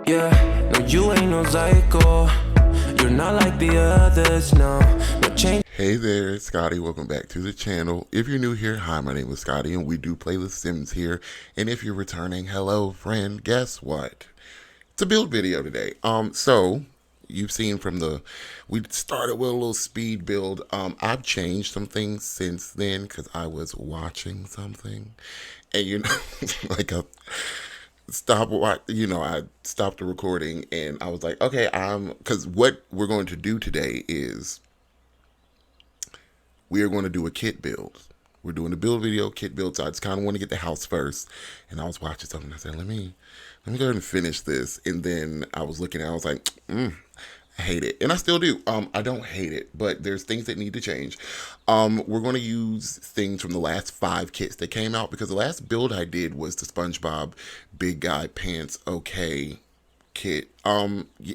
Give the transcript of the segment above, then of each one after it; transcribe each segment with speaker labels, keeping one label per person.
Speaker 1: Yeah, no, you ain't no psycho. You're not like the others, no. No change.
Speaker 2: Hey there, it's Scotty. Welcome back to the channel. If you're new here, hi, my name is Scotty, and we do play The Sims here. And if you're returning, hello, friend. Guess what? It's a build video today. So you've seen from we started with a little speed build. I've changed some things since then because I was watching something, and like I stopped the recording, and I was like, okay, because what we're going to do today is we are going to do a kit build. We're doing a build video, kit build. So I just kind of want to get the house first. And I was watching something. I said, let me go ahead and finish this. And then I was looking at it. I was like, I hate it. And I still do. I don't hate it, but there's things that need to change. We're going to use things from the last 5 kits that came out, because the last build I did was the SpongeBob Big Guy Pants Okay kit.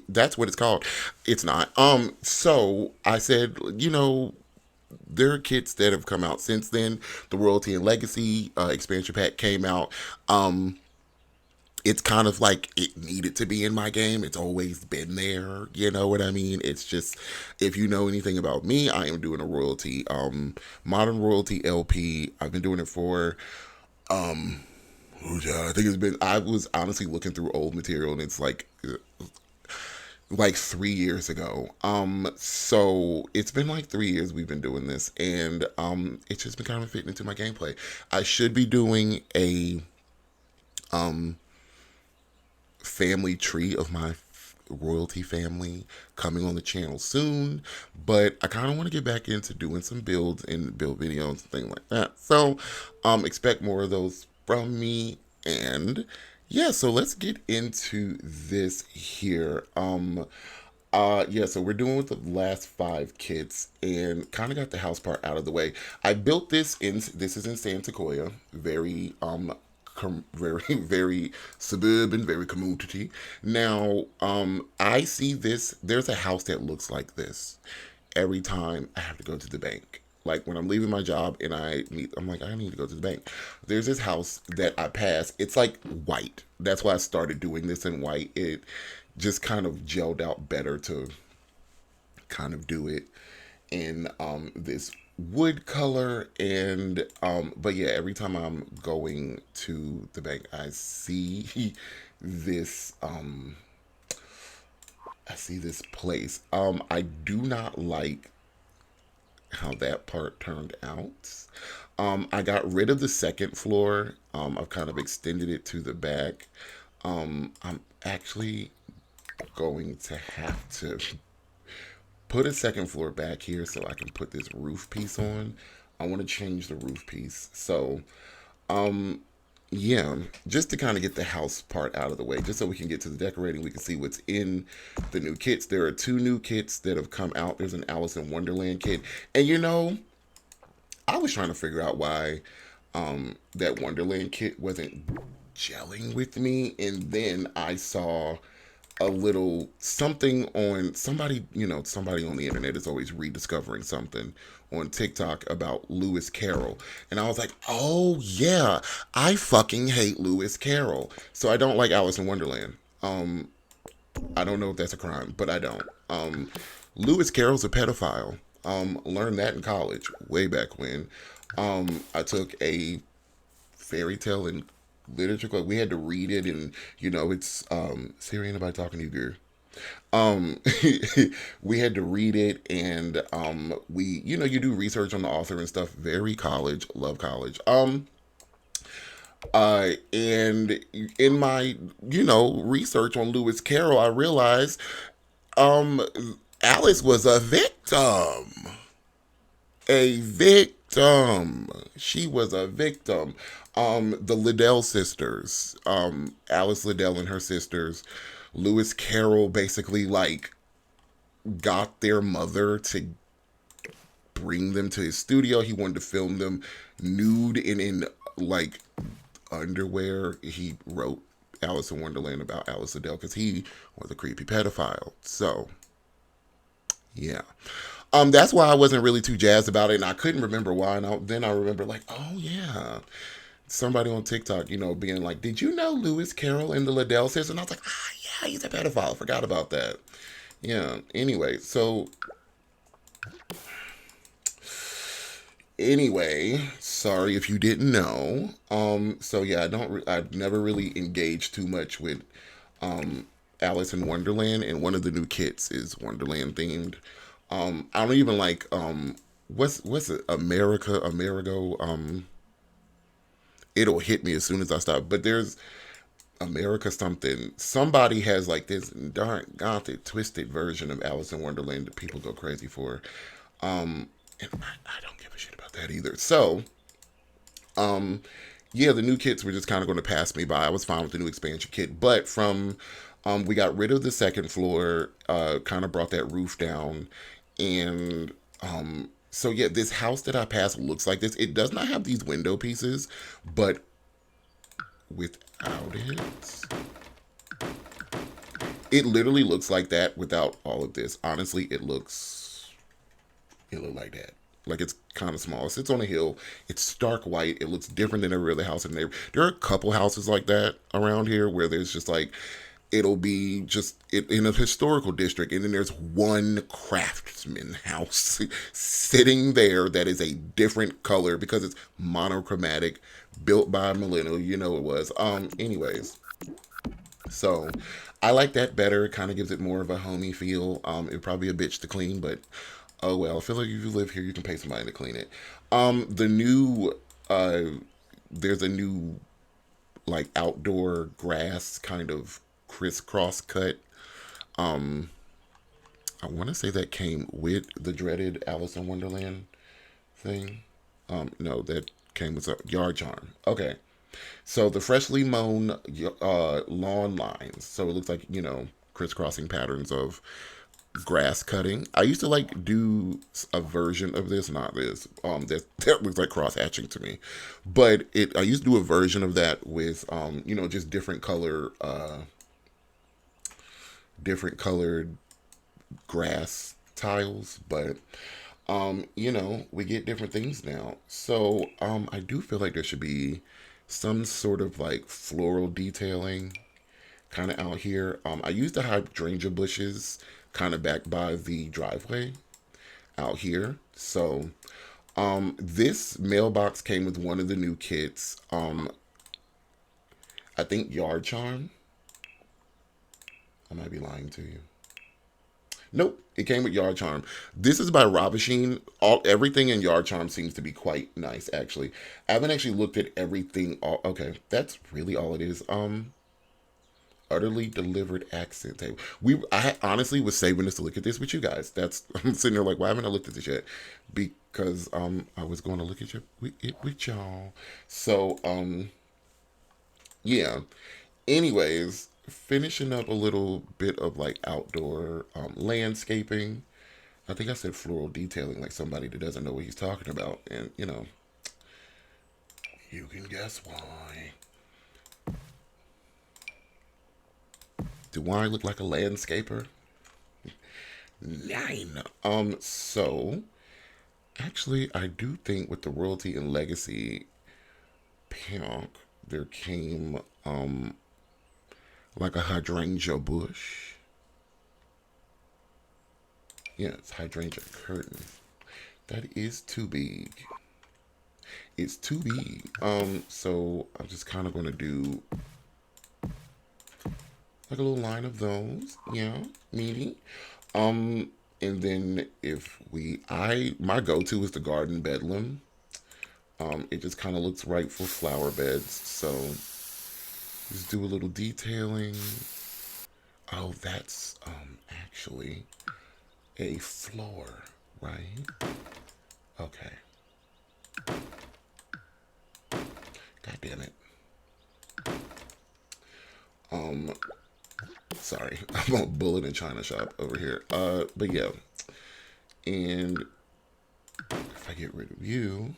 Speaker 2: That's what it's called. It's not. So I said, there are kits that have come out since then. The Royalty and Legacy expansion pack came out. It's kind of like it needed to be in my game. It's always been there. You know what I mean? It's just, if you know anything about me, I am doing a Royalty, Modern Royalty LP. I've been doing it for, I think I was honestly looking through old material, and it's like 3 years ago. So it's been like 3 years we've been doing this, and it's just been kind of fitting into my gameplay. I should be doing a family tree of my royalty family coming on the channel soon, but I kind of want to get back into doing some builds and build videos and things like that. So expect more of those from me. And yeah, so let's get into this here. So we're doing with the last 5 kits, and kind of got the house part out of the way. I built this is in San Sequoia, very very suburban, very community. Now, I see this. There's a house that looks like this every time I have to go to the bank. Like when I'm leaving my job and I'm like, I need to go to the bank. There's this house that I pass. It's like white. That's why I started doing this in white. It just kind of gelled out better to kind of do it in this wood color. And but yeah, every time I'm going to the bank, I see this place. I do not like how that part turned out. I got rid of the second floor. I've kind of extended it to the back. I'm actually going to have to put a second floor back here so I can put this roof piece on. I want to change the roof piece. So, yeah, just to kind of get the house part out of the way, just so we can get to the decorating, we can see what's in the new kits. There are 2 new kits that have come out. There's an Alice in Wonderland kit. And I was trying to figure out why that Wonderland kit wasn't gelling with me. And then I saw a little something on somebody on the internet is always rediscovering something on TikTok about Lewis Carroll, and I was like, oh yeah, I fucking hate Lewis Carroll. So I don't like Alice in Wonderland. I don't know if that's a crime, but I don't. Lewis Carroll's a pedophile. Learned that in college way back when. I took a fairy tale and literature club. We had to read it, and it's Siri, ain't nobody talking to you, girl. We had to read it, and you do research on the author and stuff. Very college, love college. And in my research on Lewis Carroll, I realized Alice was a victim. She was a victim. The Liddell sisters, Alice Liddell and her sisters, Lewis Carroll basically got their mother to bring them to his studio. He wanted to film them nude and in underwear. He wrote Alice in Wonderland about Alice Liddell because he was a creepy pedophile. So yeah. That's why I wasn't really too jazzed about it, and I couldn't remember why. And then I remember oh yeah, somebody on TikTok, you know, being like, "Did you know Lewis Carroll and the Liddell sisters?" And I was like, "Ah, yeah, he's a pedophile. Forgot about that." Yeah. Anyway, sorry if you didn't know. So yeah, I've never really engaged too much with Alice in Wonderland, and one of the new kits is Wonderland themed. I don't even like what's it? Amerigo. It'll hit me as soon as I stop. But there's America something. Somebody has like this darn gothic, twisted version of Alice in Wonderland that people go crazy for. And I don't give a shit about that either. So, yeah, the new kits were just kind of going to pass me by. I was fine with the new expansion kit, but we got rid of the second floor, kind of brought that roof down, and so yeah, this house that I passed looks like this. It does not have these window pieces, but without it, it literally looks like that without all of this. Honestly, it look like that. Like it's kind of small. It sits on a hill. It's stark white. It looks different than every other house in there. There are a couple houses like that around here where there's just like it'll be just in a historical district, and then there's one craftsman house sitting there that is a different color because it's monochromatic, built by a millennial. You know it was. Anyways, so I like that better. It kind of gives it more of a homey feel. It's probably a bitch to clean, but oh well. I feel like if you live here, you can pay somebody to clean it. The new uh, there's a new like outdoor grass kind of crisscross cut. I want to say that came with the dreaded Alice in Wonderland thing. No, that came with a yard charm. Okay, so the freshly mown lawn lines. So it looks like crisscrossing patterns of grass cutting. I used to like do a version of this, not this. That looks like cross hatching to me, but I used to do a version of that with just different colored grass tiles, but we get different things now. So I do feel like there should be some sort of like floral detailing kind of out here. I used the hydrangea bushes kind of back by the driveway out here. So this mailbox came with one of the new kits. I think Yard Charm. I might be lying to you. Nope, it came with Yard Charm. This is by Ravasheen. Everything in Yard Charm seems to be quite nice, actually. I haven't actually looked at everything. Okay, that's really all it is. Utterly delivered accent tape. I honestly was saving this to look at this with you guys. I'm sitting there like, why haven't I looked at this yet? Because I was going to look at it with y'all. So yeah. Anyways, finishing up a little bit of like outdoor landscaping. I think I said floral detailing like somebody that doesn't know what he's talking about, and you can guess why. Do I look like a landscaper? Nine. So actually, I do think with the royalty and legacy pink, there came like a hydrangea bush. Yeah, it's hydrangea curtain. That is too big. It's too big. So I'm just kind of gonna do like a little line of those. Yeah, meaty. And then my go-to is the garden bedlam. It just kind of looks right for flower beds. So just do a little detailing. Oh, that's actually a floor, right? Okay. God damn it. Sorry, I'm a bullet in China shop over here. But yeah, and if I get rid of you,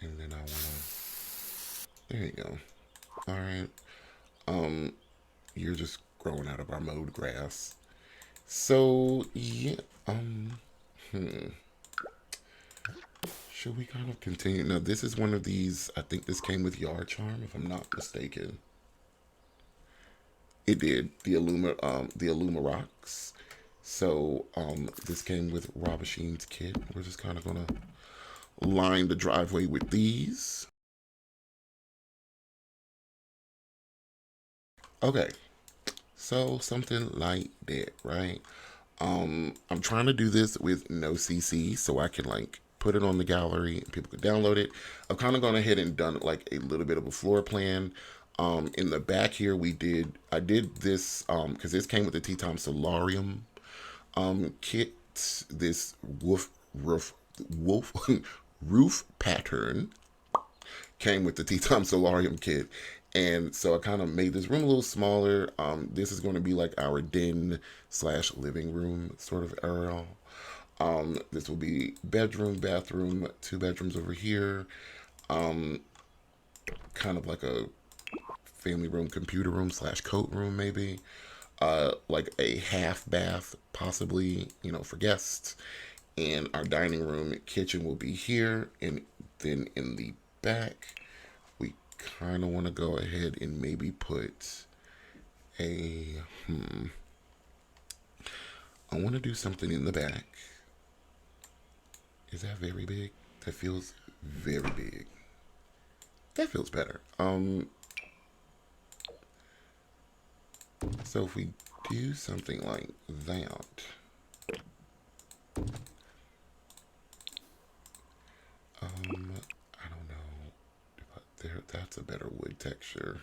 Speaker 2: and then I wanna, there you go. All right. You're just growing out of our mowed grass. So yeah. Hmm. should we kind of continue? Now, this is one of these, I think this came with Yard Charm, if I'm not mistaken. It did, the Illuma Rocks. So, this came with Robasheen's kit. We're just kind of gonna line the driveway with these. Okay, so something like that, right? I'm trying to do this with no CC so I can like put it on the gallery and people can download it. I've kind of gone ahead and done like a little bit of a floor plan. In the back here, I did this because this came with the Time Solarium kit. This wolf roof pattern came with the Time Solarium kit. And so I kind of made this room a little smaller. This is going to be like our den slash living room sort of area. This will be bedroom, bathroom, 2 bedrooms over here. Kind of like a family room, computer room slash coat room maybe. Like a half bath possibly, for guests. And our dining room kitchen will be here. And then in the back, we kind of want to go ahead and maybe put a, I want to do something in the back. Is that very big? That feels very big. That feels better. So if we do something like that, I don't know. That's a better wood texture.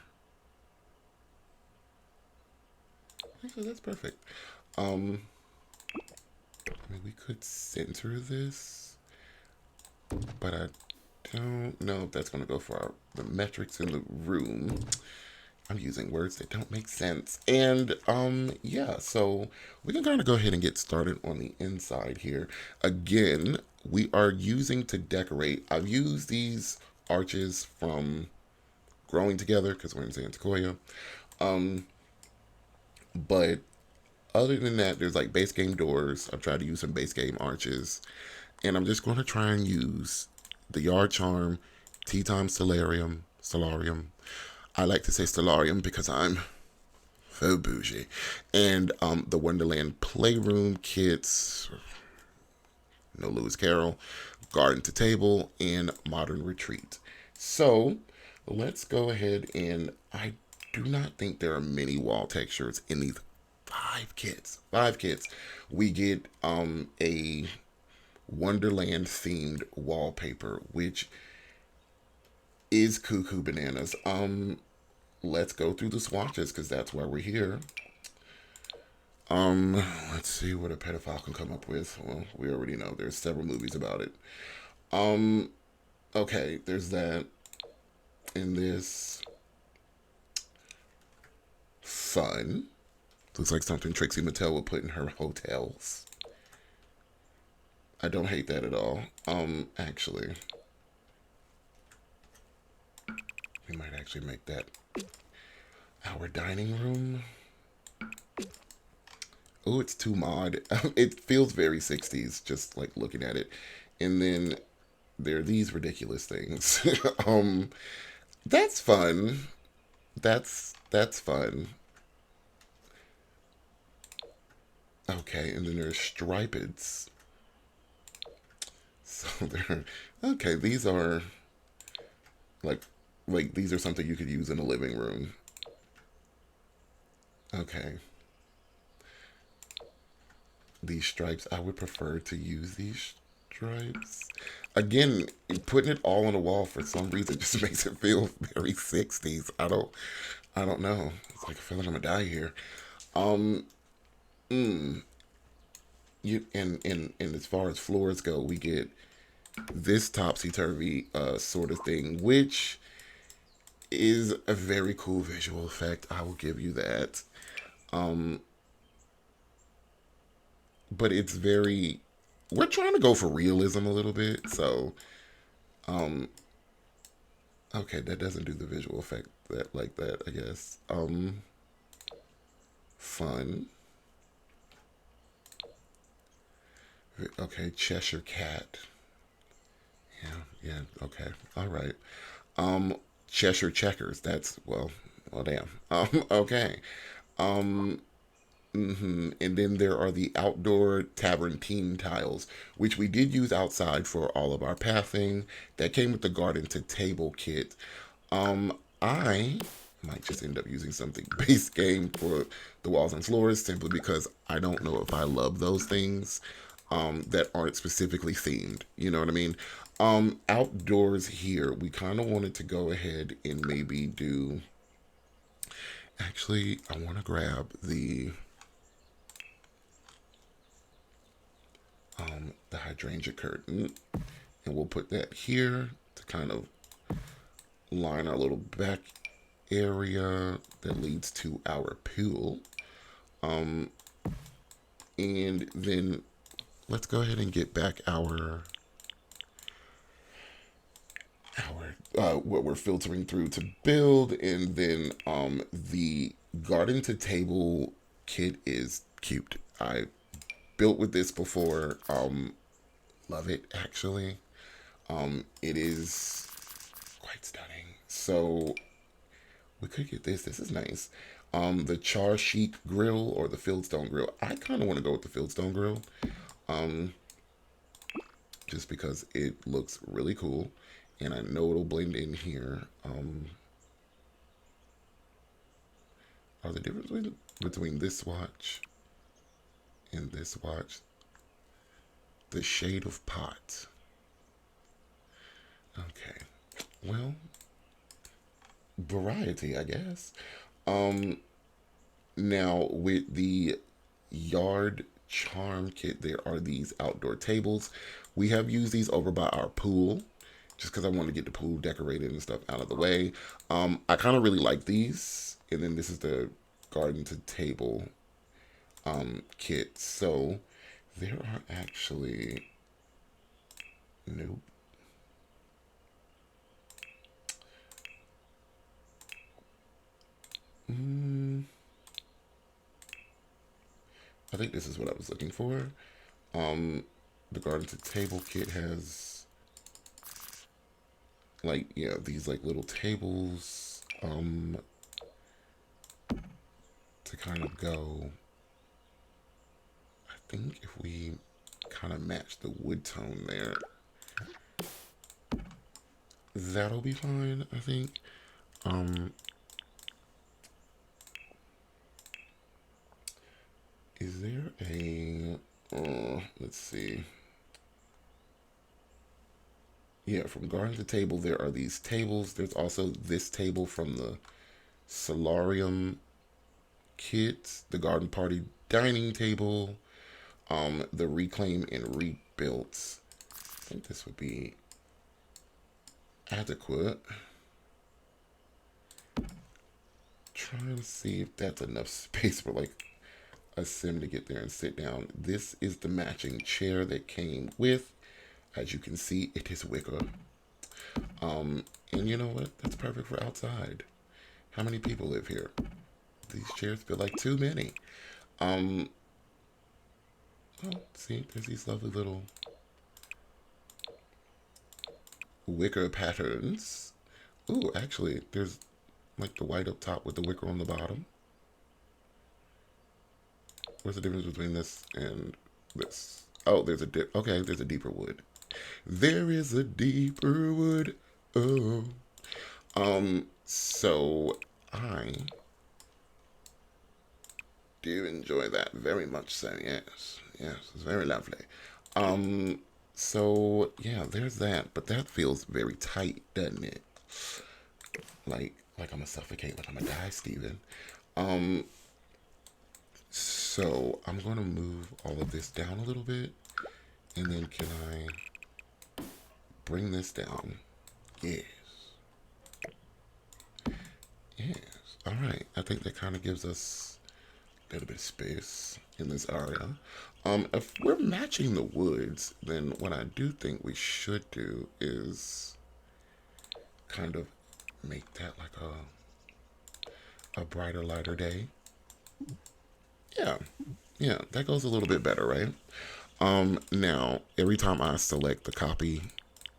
Speaker 2: Actually, that's perfect. I mean, we could center this, but I don't know if that's going to go for the metrics in the room. I'm using words that don't make sense. And yeah, so we can kind of go ahead and get started on the inside here. Again, we are using to decorate. I've used these arches from Growing Together because we're in San Sequoia. But other than that, there's like base game doors. I've tried to use some base game arches. And I'm just going to try and use the Yard Charm, Time Solarium. I like to say Solarium because I'm so bougie. And the Wonderland Playroom kits, no Lewis Carroll, Garden to Table, and Modern Retreat. So let's go ahead and I do not think there are many wall textures in these 5 kits. 5 kits. We get a Wonderland themed wallpaper, which is cuckoo bananas. Let's go through the swatches because that's why we're here. Let's see what a pedophile can come up with. Well, we already know there's several movies about it. Okay, there's that. In this, fun. Looks like something Trixie Mattel would put in her hotels. I don't hate that at all. Actually, we might actually make that our dining room. Oh, it's too mod. It feels very 60s, just like looking at it. And then there are these ridiculous things. That's fun. That's fun. Okay, and then there's stripeds. So they're okay. These are like these are something you could use in a living room. Okay. These stripes, I would prefer to use these stripes. Again, putting it all on the wall for some reason just makes it feel very 60s. I don't know. It's like I feel like I'm gonna die here. Um, you and as far as floors go, we get this topsy-turvy sort of thing, which is a very cool visual effect. I will give you that. But it's very, we're trying to go for realism a little bit. So, okay, that doesn't do the visual effect that like that, I guess. Fun. Okay, Cheshire Cat. Yeah. Okay. All right. Um, Cheshire checkers. That's well, damn. Okay. Um, And then there are the outdoor tavern tiles, which we did use outside for all of our pathing. That came with the garden to table kit. I might just end up using something base game for the walls and floors simply because I don't know if I love those things that aren't specifically themed. You know what I mean? Outdoors here, we kind of wanted to go ahead and maybe do. Actually, I want to grab the hydrangea curtain, and we'll put that here to kind of line our little back area that leads to our pool. And then let's go ahead and get back our what we're filtering through to build, and then the garden to table kit is cute. I built with this before. Love it actually. It is quite stunning. So we could get this. This is nice. The char chic grill or the fieldstone grill. I kind of want to go with the fieldstone grill. Um, just because it looks really cool, and I know it'll blend in here. Are the difference between this swatch and this swatch? The shade of pot. Okay. Well, variety, I guess. Um, Now with the yard charm kit, there are these outdoor tables. We have used these over by our pool just because I want to get the pool decorated and stuff out of the way. I kind of really like these. And then this is the garden to table kit. So there are actually, nope. Mm, I think this is what I was looking for. Um, the garden to table kit has like, yeah, these like little tables to kind of go. I think if we kind of match the wood tone there, that'll be fine, I think. Um, is there a, let's see. Yeah, from garden to table, there are these tables. There's also this table from the Solarium kit, the garden party dining table, the reclaim and rebuilt. I think this would be adequate. Trying to see if that's enough space for like a sim to get there and sit down. This is the matching chair that came with. As you can see, it is wicker. And you know what? That's perfect for outside. How many people live here? These chairs feel like too many. Um, oh, see, there's these lovely little wicker patterns. Ooh, actually, there's like the white up top with the wicker on the bottom. What's the difference between this and this? Oh, there's a okay, there's a deeper wood. There is a deeper wood. Oh. So I do enjoy that very much so, yes. Yes, it's very lovely. So yeah, there's that. But that feels very tight, doesn't it? Like I'm gonna suffocate, like I'm gonna die, Steven. Um, so I'm gonna move all of this down a little bit. And then can I bring this down? Yes. Yes. Alright. I think that kind of gives us a little bit of space in this area. If we're matching the woods, then what I do think we should do is kind of make that like a brighter, lighter day. Yeah. Yeah, that goes a little bit better, right? Now, every time I select the copy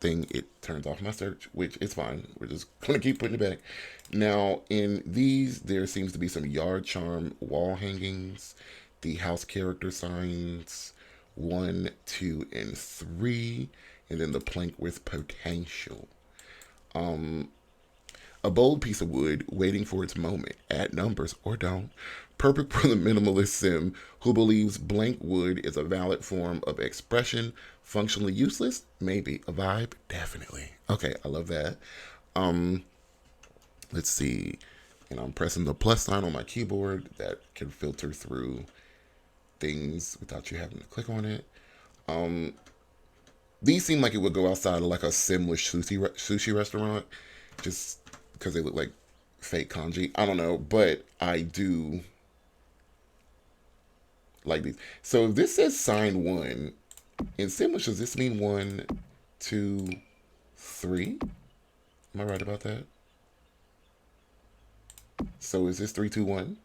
Speaker 2: thing, it turns off my search, which is fine. We're just going to keep putting it back. Now, in these, there seems to be some yard charm wall hangings, the house character signs, 1, 2, and 3, and then the plank with potential. A bold piece of wood waiting for its moment. Add numbers or don't. Perfect for the minimalist sim who believes blank wood is a valid form of expression. Functionally useless? Maybe. A vibe? Definitely. Okay, I love that. Let's see. And I'm pressing the plus sign on my keyboard that can filter through things without you having to click on it. These seem like it would go outside of like a simlish sushi restaurant, just because they look like fake kanji. I don't know, but I do like these. So if this says sign 1, in simlish, does this mean 1, 2, 3? Am I right about that? So is this 3, 2, 1?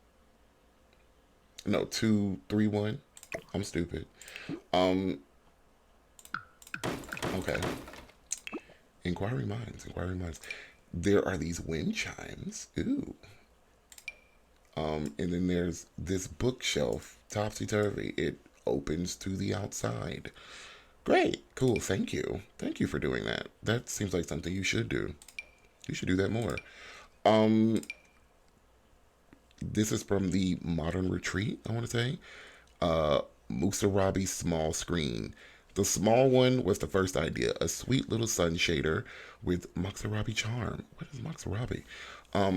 Speaker 2: No, 2, 3, 1. I'm stupid. Okay. Inquiring minds, inquiring minds. There are these wind chimes. Ooh. And then there's this bookshelf, topsy-turvy. It opens to the outside. Great. Cool. Thank you. Thank you for doing that. That seems like something you should do. You should do that more. This is from the Modern Retreat, I want to say. Musarabi small screen. The small one was the first idea. A sweet little sun shader with Musarabi charm. What is Musarabi?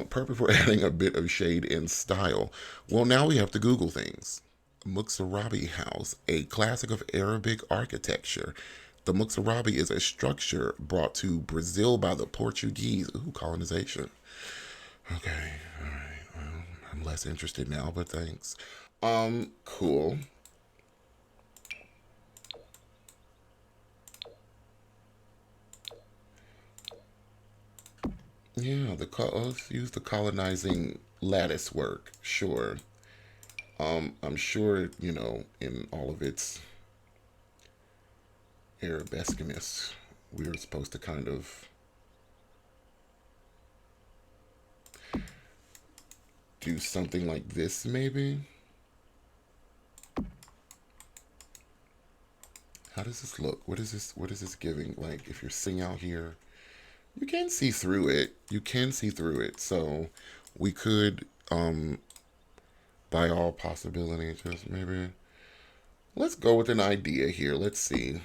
Speaker 2: Perfect for adding a bit of shade and style. Well, now we have to Google things. Muxarabi House, a classic of Arabic architecture. The Muxarabi is a structure brought to Brazil by the Portuguese. Ooh, colonization. Okay, all right. Well, I'm less interested now, but thanks. Cool. Yeah, let's use the colonizing lattice work. Sure. I'm sure, in all of its arabesqueness, we were supposed to kind of do something like this, maybe. How does this look? What is this? What is this giving? Like, if you're sitting out here, you can see through it. You can see through it. So, we could, by all possibility, just maybe. Let's go with an idea here. Let's see.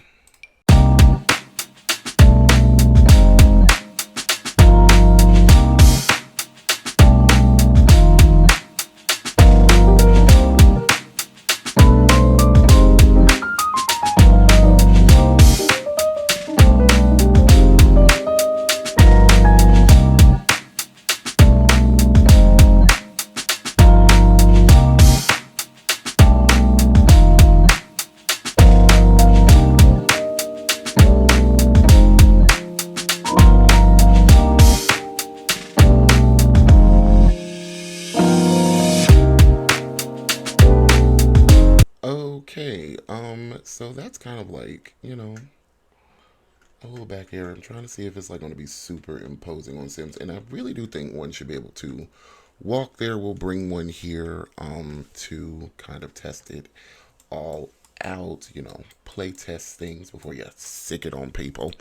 Speaker 2: Okay, so that's kind of like, a little back here. I'm trying to see if it's like going to be super imposing on Sims, and I really do think one should be able to walk there. We'll bring one here, to kind of test it all out, play test things before you sick it on people.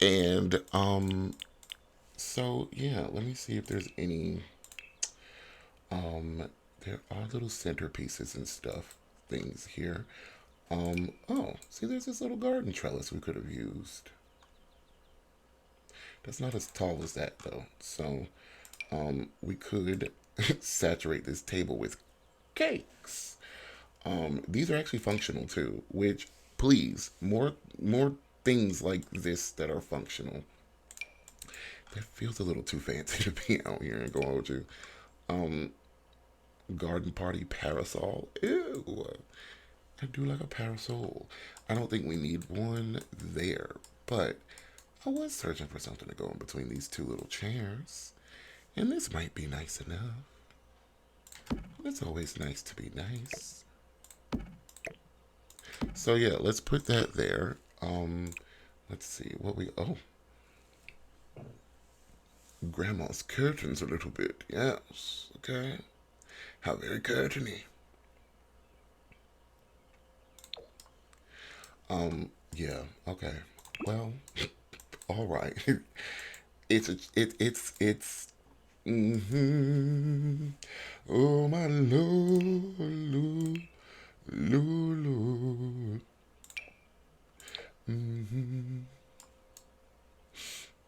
Speaker 2: And, so yeah, let me see if there's any, there are little centerpieces and stuff, things here. Oh, see, there's this little garden trellis we could have used. That's not as tall as that, though. So, we could saturate this table with cakes. These are actually functional, too, which, please, more things like this that are functional. That feels a little too fancy to be out here and go on with you. Garden party parasol. Ew. I do like a parasol. I don't think we need one there, but I was searching for something to go in between these two little chairs, and this might be nice enough. It's always nice to be nice. So yeah, let's put that there. Let's see what we, oh. Grandma's curtains a little bit. Yes. Okay. How very curtainy. Yeah. Okay. Well, all right. It's. Mm-hmm. Oh my Lord, Lord. Mm-hmm.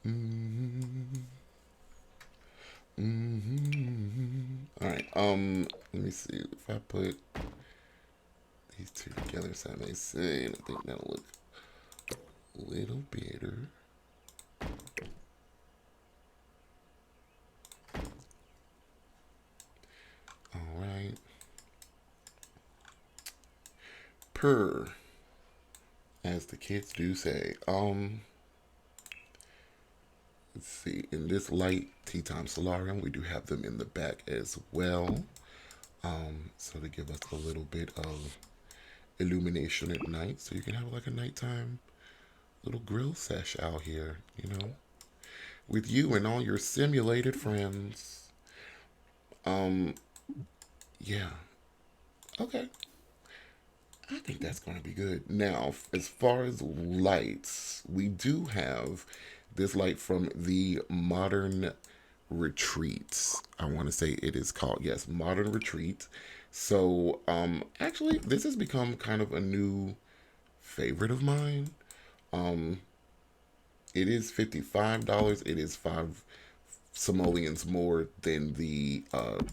Speaker 2: Mm-hmm. Mm-hmm. All right. Let me see if I put these two together, so I may say, and I think that'll look a little better. All right. Purr, as the kids do say. Let's see. In this light Time Solarium, we do have them in the back as well. So to give us a little bit of illumination at night, so you can have like a nighttime little grill sesh out here, you know, with you and all your simulated friends. Yeah. Okay. I think that's going to be good. Now, as far as lights, we do have this light from the Modern Retreats. I want to say it is called, yes, Modern Retreat. So, actually, this has become kind of a new favorite of mine. It is $55. It is 5 simoleons more than the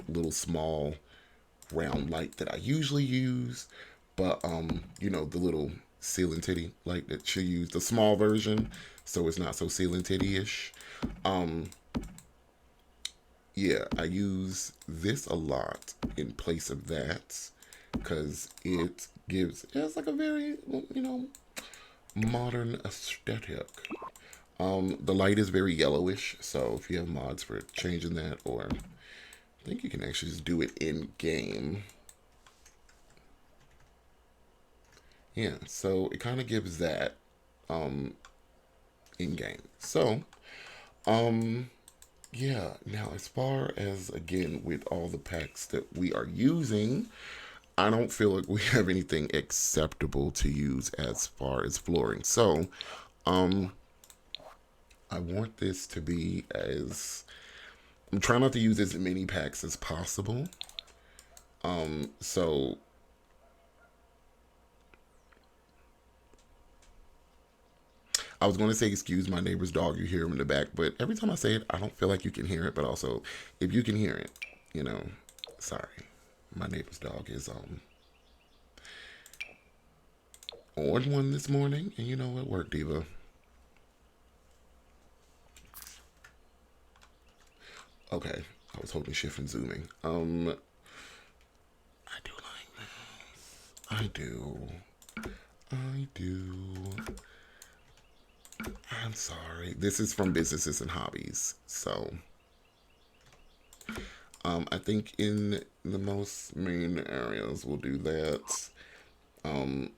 Speaker 2: little small round light that I usually use. But you know, the little ceiling titty light that you use, the small version, so it's not so ceiling titty-ish. Yeah, I use this a lot in place of that because it's like a very, you know, modern aesthetic. The light is very yellowish, so if you have mods for changing that, or I think you can actually just do it in game. Yeah, so it kind of gives that in game. So, yeah, now as far as, again, with all the packs that we are using, I don't feel like we have anything acceptable to use as far as flooring. So, I want this to be as, I'm trying not to use as many packs as possible. So I was going to say, excuse my neighbor's dog, you hear him in the back, but every time I say it, I don't feel like you can hear it. But also, if you can hear it, you know, sorry, my neighbor's dog is on one this morning, and you know, at work, diva. Okay, I was holding shift and zooming. I do like this. I do. I'm sorry. This is from Businesses and Hobbies. So, I think in the most main areas, we'll do that. And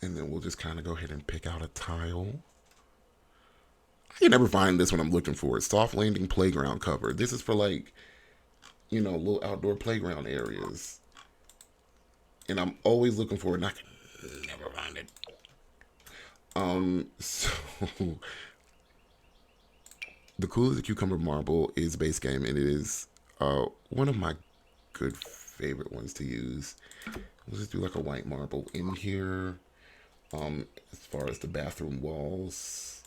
Speaker 2: then we'll just kind of go ahead and pick out a tile. I can never find this when I'm looking for it. Soft landing playground cover. This is for, like, you know, little outdoor playground areas. And I'm always looking for it, and I can never find it. So the Cool as a Cucumber marble is base game, and it is one of my good favorite ones to use. We'll just do like a white marble in here. As far as the bathroom walls,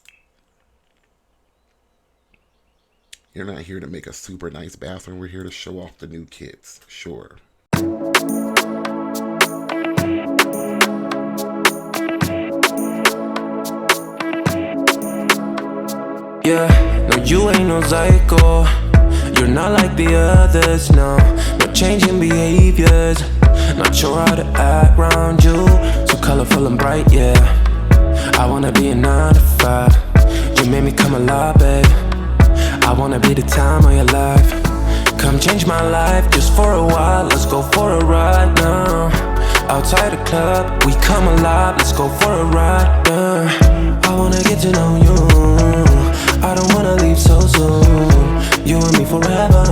Speaker 2: you're not here to make a super nice bathroom. We're here to show off the new kits. Sure.
Speaker 1: Yeah, no, you ain't no psycho. You're not like the others, no. No changing behaviors. Not sure how to act around you. So colorful and bright, yeah. I wanna be a 9 to 5. You made me come alive, babe. I wanna be the time of your life. Come change my life just for a while. Let's go for a ride now. Outside the club, we come alive. Let's go for a ride, yeah. I wanna get to know you. I don't wanna leave so soon. You and me forever,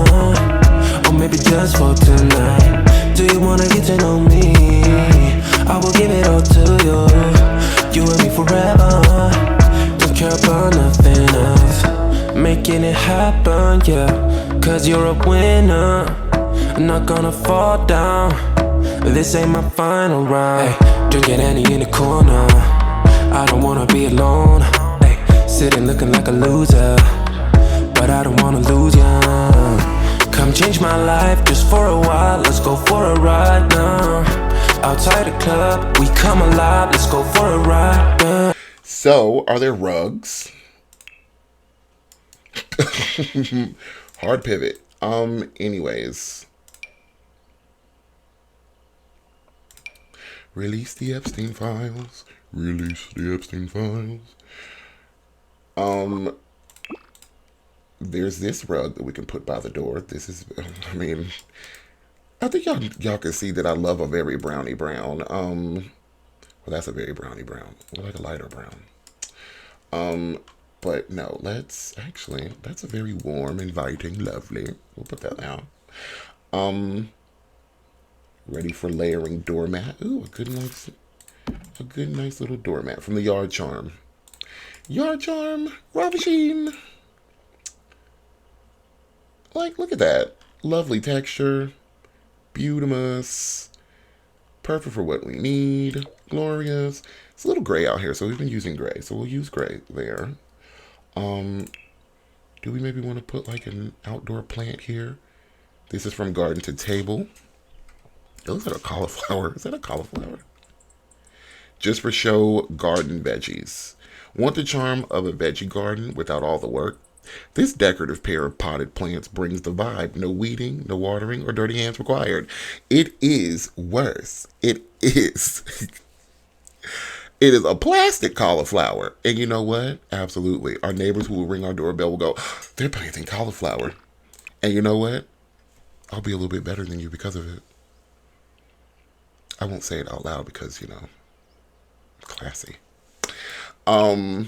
Speaker 1: or maybe just for tonight. Do you wanna get to know me? I will give it all to you. You and me forever. Don't care about nothing else. Making it happen, yeah. Cause you're a winner. I'm not gonna fall down. This ain't my final round. Hey, drinking Annie in the corner. I don't wanna be alone. Hey, sitting looking like a loser, but I don't wanna lose ya. Come change my life just for a while. Let's go for a ride now. Outside the club, we come alive. Let's go for a ride now.
Speaker 2: So, are there rugs? Hard pivot. Anyways. Release the Epstein files. Release the Epstein files. There's this rug that we can put by the door. This is, I mean, I think y'all can see that I love a very brownie brown. Well, that's a very brownie brown. Or like a lighter brown. But no, that's a very warm, inviting, lovely. We'll put that down. Ready for layering doormat. Ooh, a good nice little doormat from the Yard Charm. Yard Charm, Ravishing. Like, look at that. Lovely texture. Beautimous. Perfect for what we need. Glorious. It's a little gray out here, so we've been using gray. So we'll use gray there. Do we maybe want to put like an outdoor plant here? This is from Garden to Table. Oh, is that a cauliflower? Is that a cauliflower? Just for show, garden veggies. Want the charm of a veggie garden without all the work? This decorative pair of potted plants brings the vibe. No weeding, no watering, or dirty hands required. It is worse. It is. It is a plastic cauliflower. And you know what? Absolutely. Our neighbors who will ring our doorbell will go, they're planting cauliflower. And you know what? I'll be a little bit better than you because of it. I won't say it out loud because, you know, classy. I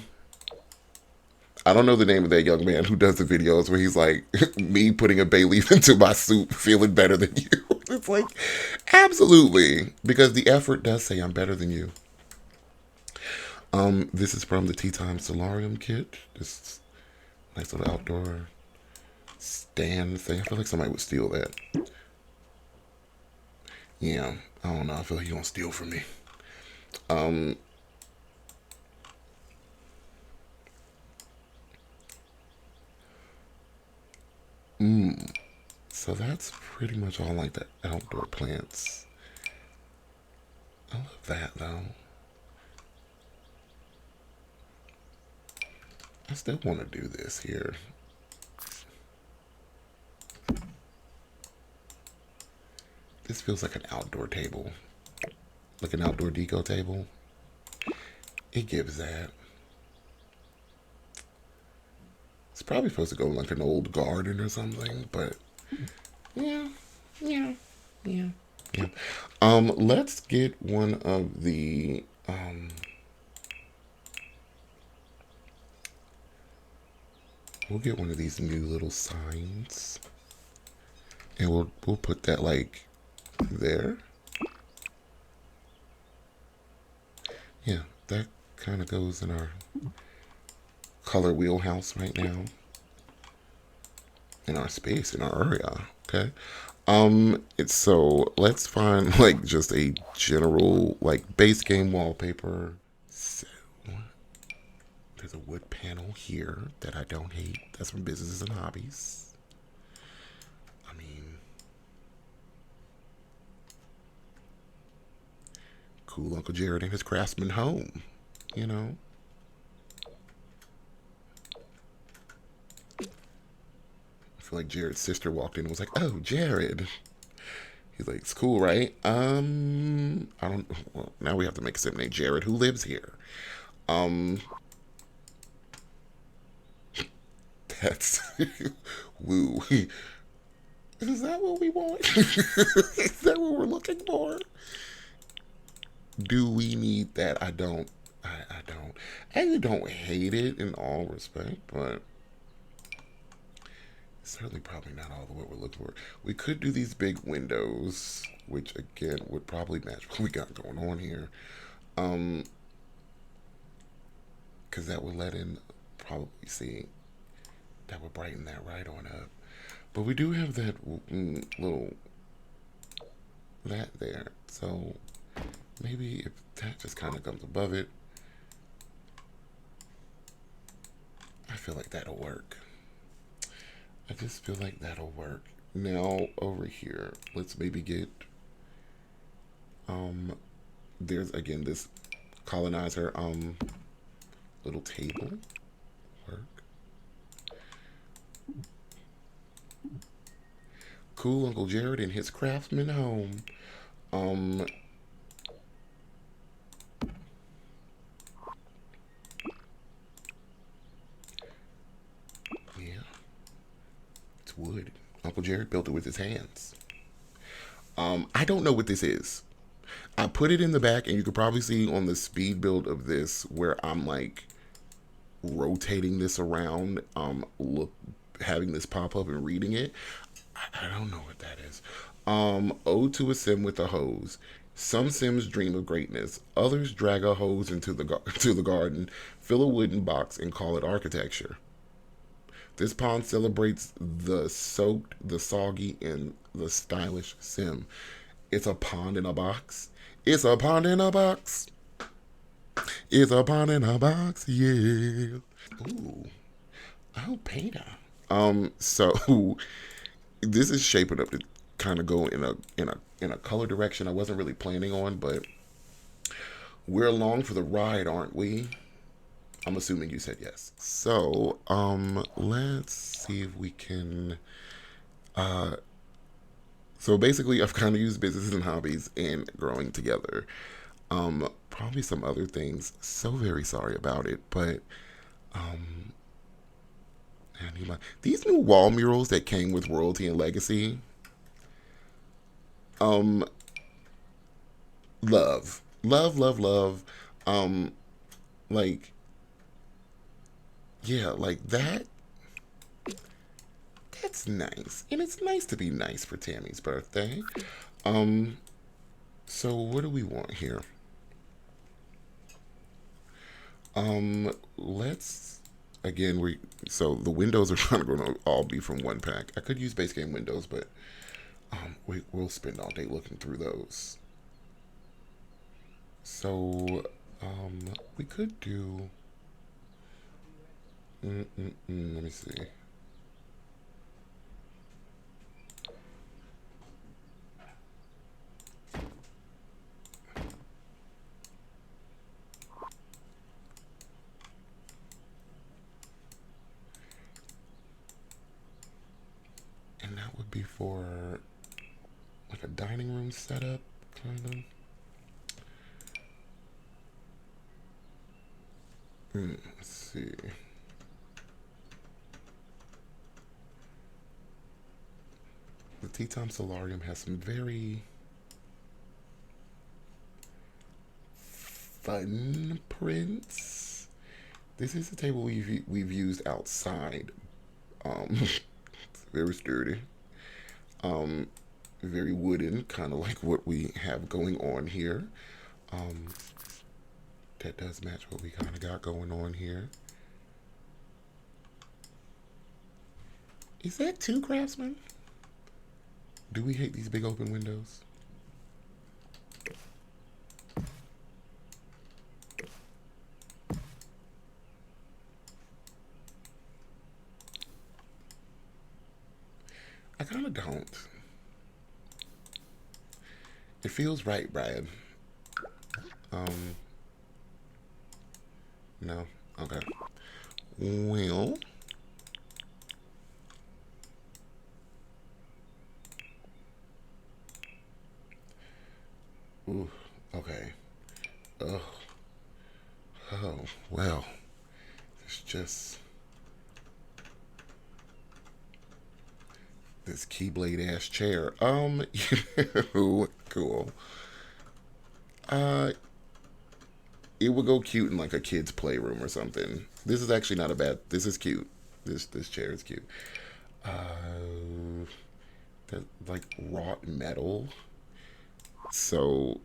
Speaker 2: don't know the name of that young man who does the videos where he's like, me putting a bay leaf into my soup, feeling better than you. It's like, absolutely. Because the effort does say I'm better than you. This is from the Time Solarium kit. This nice little outdoor stand thing. I feel like somebody would steal that. Yeah, I don't know. I feel like you don't steal from me. So that's pretty much all like the outdoor plants. I love that though. I still want to do this here. This feels like an outdoor table. Like an outdoor deco table. It gives that. It's probably supposed to go in like an old garden or something, but yeah. Let's get one of the we'll get one of these new little signs. And we'll put that like there. Yeah, that kind of goes in our color wheelhouse right now. In our space, in our area. Okay. So let's find like just a general like base game wallpaper. So there's a wood panel here that I don't hate. That's from Businesses and Hobbies. I mean, cool Uncle Jared and his craftsman home, you know. I feel like Jared's sister walked in and was like, "Oh, Jared." He's like, "It's cool, right?" I don't. Well, now we have to make a sim named Jared who lives here. That's woo. Is that what we want? Is that what we're looking for? Do we need that? I don't I don't hate it in all respect, but certainly probably not all the what we're looking for. We could do these big windows, which again would probably match what we got going on here. Because that would let in, probably see, that would brighten that right on up. But we do have that little, that there. So maybe if that just kind of comes above it, I feel like that'll work. I just feel like that'll work. Now over here, let's maybe get there's again this colonizer little table work. Cool Uncle Jared in his craftsman home. Yeah, it's wood. Uncle Jared built it with his hands. I don't know what this is. I put it in the back, and you could probably see on the speed build of this where I'm like rotating this around, look, having this pop up and reading it. I don't know what that is. Ode to a sim with a hose. Some sims dream of greatness. Others drag a hose into the to the garden, fill a wooden box, and call it architecture. This pond celebrates the soaked, the soggy, and the stylish sim. It's a pond in a box. It's a pond in a box. It's a pond in a box, yeah. Ooh. Oh, Peter. So this is shaping up to kind of go in a color direction I wasn't really planning on, but we're along for the ride, aren't we? I'm assuming you said yes. So, let's see if we can so basically I've kind of used businesses and hobbies and growing together. Probably some other things. So very sorry about it, but these new wall murals that came with Royalty and Legacy, um, love, love, love, love. Um, like yeah, like that. That's nice, and it's nice to be nice for Tammy's birthday. Um, so what do we want here? Let's again we so the windows are not going to all be from one pack. I could use base game windows, but we'll spend all day looking through those. So we could do. Let me see. And that would be for like a dining room setup, kind of. Let's see. The Time Solarium has some very fun prints. This is a table we've used outside. It's very sturdy. Um, Very wooden, kind of like what we have going on here. Um, that does match what we kind of got going on here. Is that two craftsmen? Do we hate these big open windows? I kind of don't. It feels right, Brad. No? Okay. Well, ooh, okay. Oh, oh, well, it's just this keyblade ass chair. Cool. Uh, It would go cute in like a kid's playroom or something. This is actually not a bad. This is cute. This chair is cute. That like wrought metal. So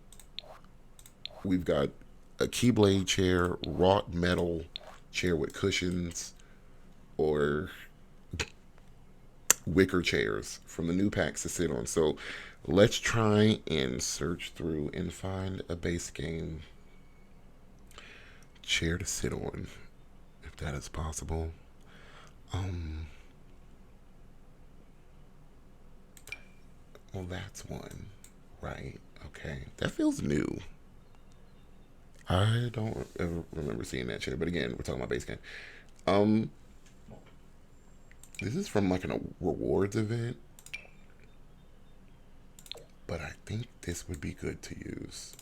Speaker 2: we've got a keyblade chair, wrought metal chair with cushions, or wicker chairs from the new packs to sit on. So let's try and search through and find a base game chair to sit on, if that is possible. Well, that's one, right? Okay, that feels new. I don't ever remember seeing that chair, but again, we're talking about base game. Um, this is from like a rewards event, but I think this would be good to use.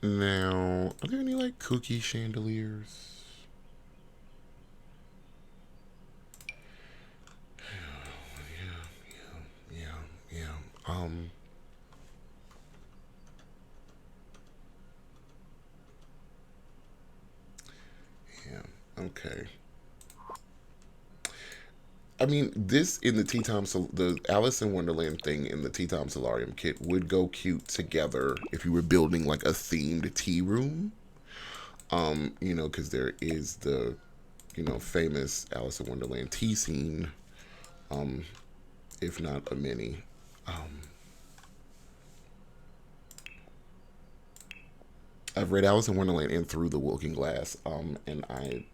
Speaker 2: Now, are there any like kooky chandeliers? Yeah. Yeah. Okay. I mean, this in the the Alice in Wonderland thing in the Time Solarium kit would go cute together if you were building like a themed tea room. Because there is the, famous Alice in Wonderland tea scene, if not a mini. I've read Alice in Wonderland and Through the Looking Glass, and I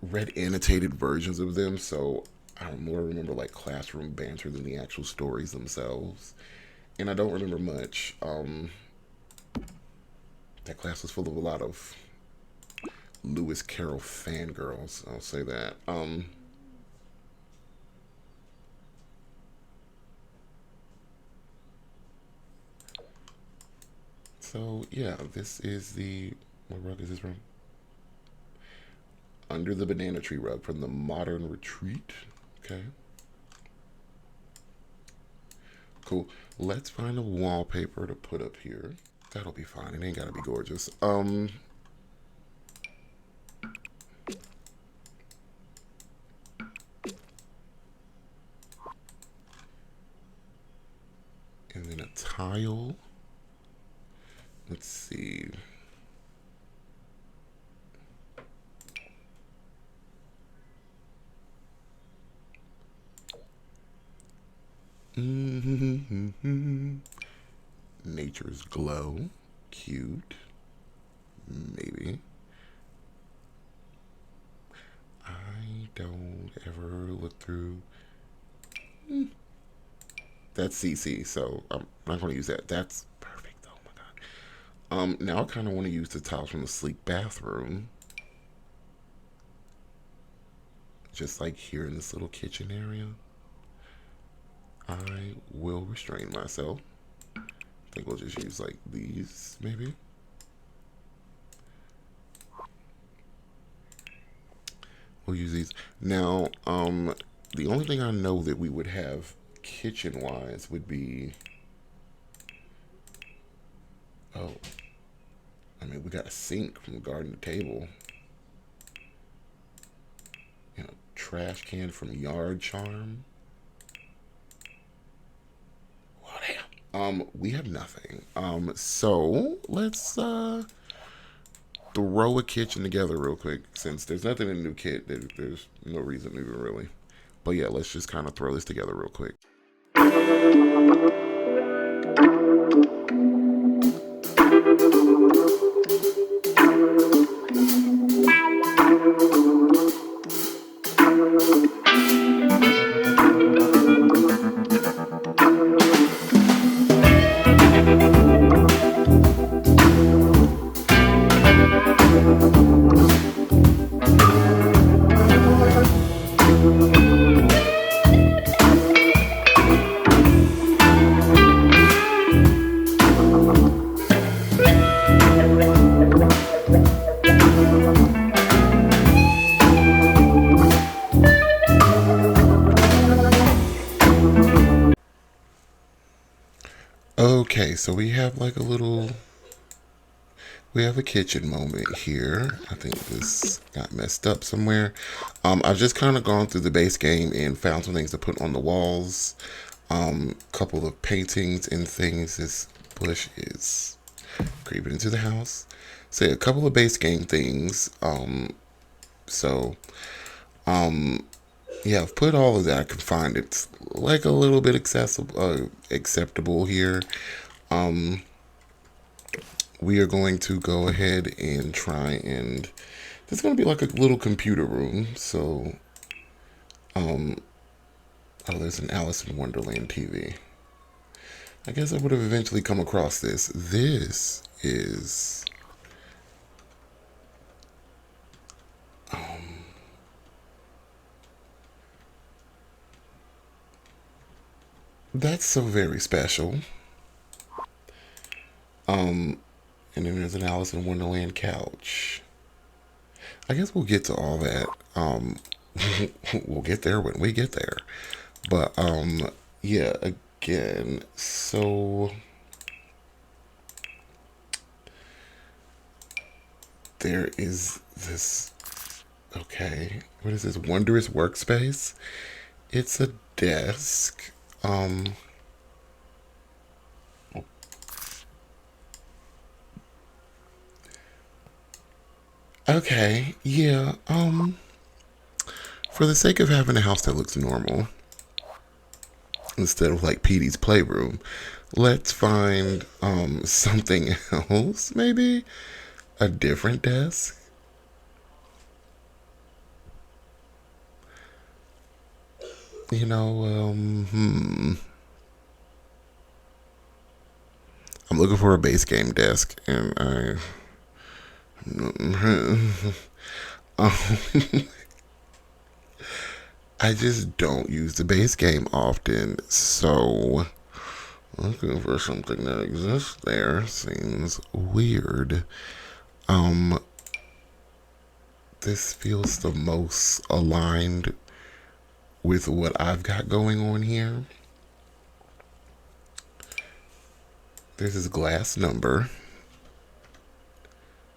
Speaker 2: read annotated versions of them, so I more remember like classroom banter than the actual stories themselves. And I don't remember much. That class was full of a lot of Lewis Carroll fangirls, I'll say that. So yeah, this is the, what rug is this from? Under the Banana Tree rug from the Modern Retreat. Okay. Cool. Let's find a wallpaper to put up here. That'll be fine. It ain't gotta be gorgeous. And then a tile. Let's see. Nature's Glow. Cute. Maybe. I don't ever look through. That's CC, so I'm not going to use that. That's perfect. Oh my god. Now I kind of want to use the tiles from the sleek bathroom. Just like here in this little kitchen area. I will restrain myself. I think we'll just use like these, maybe. We'll use these. Now, the only thing I know that we would have kitchen-wise would be, oh, I mean, we got a sink from the garden to table. Trash can from Yard Charm. We have nothing. So let's throw a kitchen together real quick. Since there's nothing in the new kit, there's no reason to even really. But yeah, let's just kind of throw this together real quick. Okay, so we have like a little We have a kitchen moment here. I think this got messed up somewhere. I've just kind of gone through the base game and found some things to put on the walls. Couple of paintings and things. This bush is creeping into the house. Say a couple of base game things. So, yeah, I've put all of that I can find. It's like a little bit accessible, acceptable here. We are going to go ahead and try and this is going to be like a little computer room. So, oh, there's an Alice in Wonderland TV. I guess I would have eventually come across this. This is that's so very special. And then there's an Alice in Wonderland couch. I guess we'll get to all that. We'll get there when we get there. But yeah, again, so there is this. Okay, what is this wondrous workspace? It's a desk. Okay, yeah. For the sake of having a house that looks normal, instead of like Petey's playroom, let's find something else. Maybe a different desk. You know, I'm looking for a base game desk, and I just don't use the base game often, so looking for something that exists there seems weird. Um, this feels the most aligned with what I've got going on here. There's this glass number.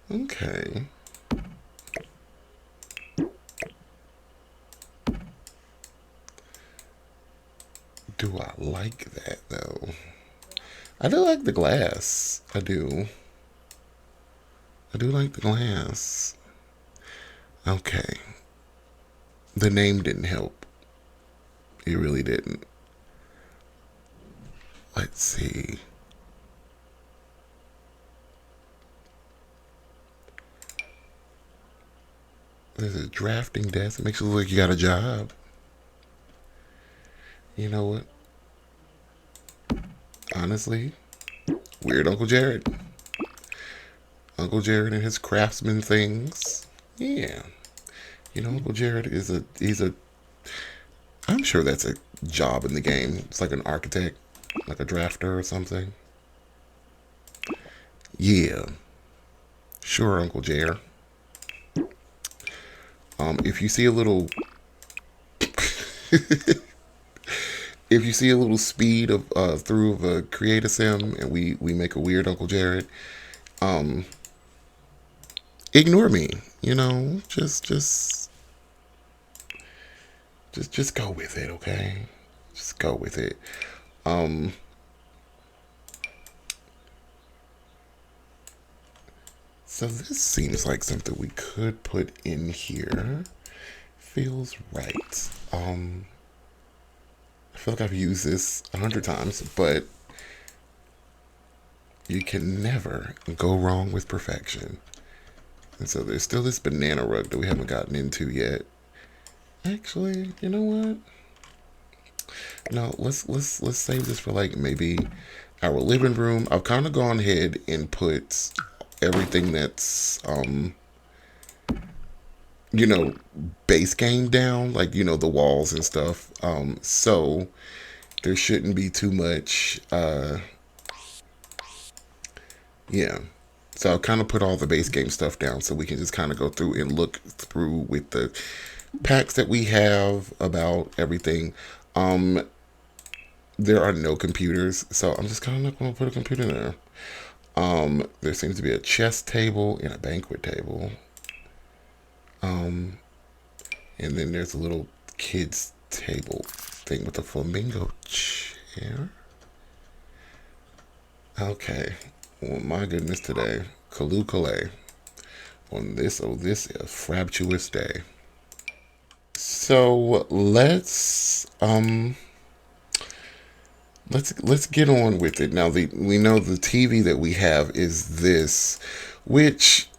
Speaker 2: Okay. Do I like that though? I do like the glass. I do. I do like the glass. Okay. The name didn't help. It really didn't. Let's see. There's a drafting desk. It makes you look like you got a job. You know what? Honestly, weird Uncle Jared. Uncle Jared and his craftsman things. Yeah. You know, Uncle Jared is I'm sure that's a job in the game. It's like an architect, like a drafter or something. Yeah. Sure, Uncle Jared. If you see a little if you see a little speed of through of a create a sim and we make a weird Uncle Jared, ignore me. You know, just go with it, okay? Just go with it. So this seems like something we could put in here. Feels right. I feel like I've used this 100 times, but you can never go wrong with perfection. And so there's still this banana rug that we haven't gotten into yet. Actually, you know what? No, let's save this for like maybe our living room. I've kind of gone ahead and put everything that's you know, base game down, like, you know, the walls and stuff. So there shouldn't be too much yeah. So I'll kind of put all the base game stuff down so we can just kind of go through and look through with the packs that we have about everything. There are no computers, so I'm just kind of not going to put a computer there. There seems to be a chess table and a banquet table. And then there's a little kids table thing with a flamingo chair. Okay. Well, my goodness, today. Kalukale. On this frabjous day. So let's get on with it. Now we know the TV that we have is this, which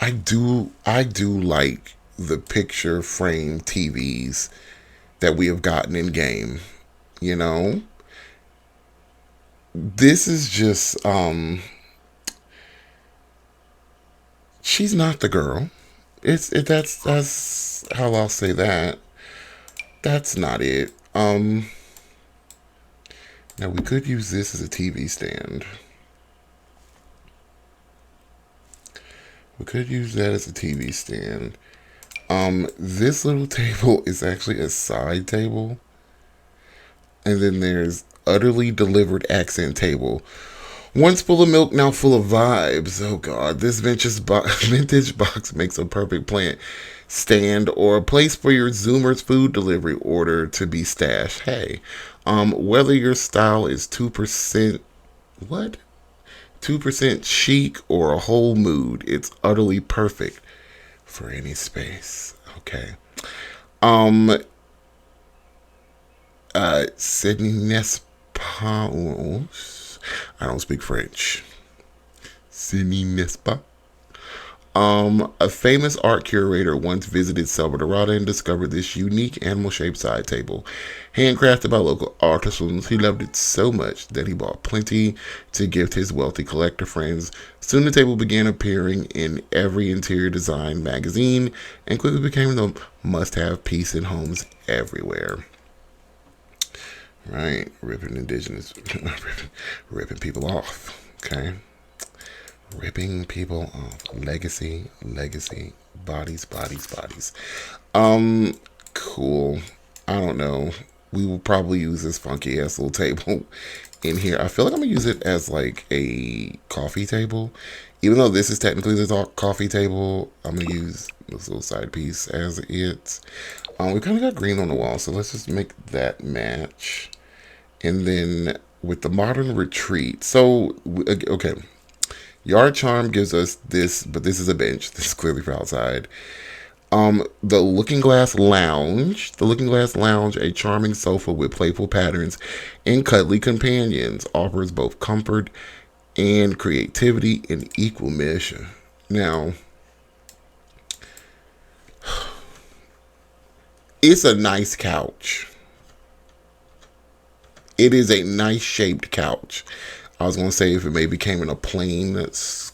Speaker 2: I do like the picture frame TVs that we have gotten in game. You know, this is just she's not the girl. That's how I'll say that. That's not it. Now we could use this as a TV stand. We could use that as a TV stand. This little table is actually a side table. And then there's utterly delivered accent table. Once full of milk, now full of vibes. Oh God, this vintage box makes a perfect plant stand or a place for your Zoomers food delivery order to be stashed. Hey, whether your style is 2%, what? 2% chic or a whole mood, it's utterly perfect for any space. Okay. Sydney Nespa. I don't speak French. Sydney Nespa. A famous art curator once visited Salvadorada and discovered this unique animal-shaped side table. Handcrafted by local artisans, he loved it so much that he bought plenty to gift his wealthy collector friends. Soon the table began appearing in every interior design magazine and quickly became the must-have piece in homes everywhere. Right, ripping people off, okay? Ripping people off. Legacy, bodies. Cool. I don't know. We will probably use this funky ass little table in here. I feel like I'm gonna use it as like a coffee table. Even though this is technically the coffee table, I'm gonna use this little side piece as it. We kind of got green on the wall, so let's just make that match. And then with the modern retreat, so okay. Yard Charm gives us this, but this is a bench. This is clearly for outside. The Looking Glass Lounge. The Looking Glass Lounge, a charming sofa with playful patterns and cuddly companions, offers both comfort and creativity in equal measure. Now, it's a nice couch. It is a nice shaped couch. I was going to say if it maybe came in a plain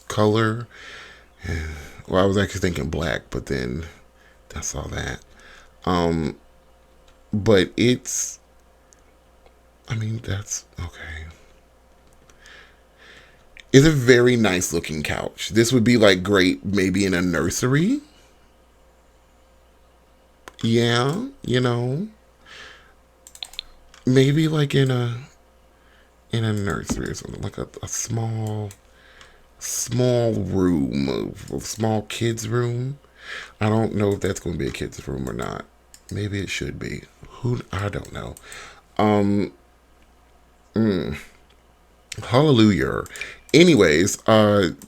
Speaker 2: color. Well, I was actually thinking black, but then I saw that. But it's, I mean, that's okay. It's a very nice looking couch. This would be like great maybe in a nursery. Yeah, you know. Maybe like in a nursery or something, like a small room, a small kids room. I don't know if that's going to be a kids room or not. Maybe it should be. I don't know. Hallelujah. Anyways,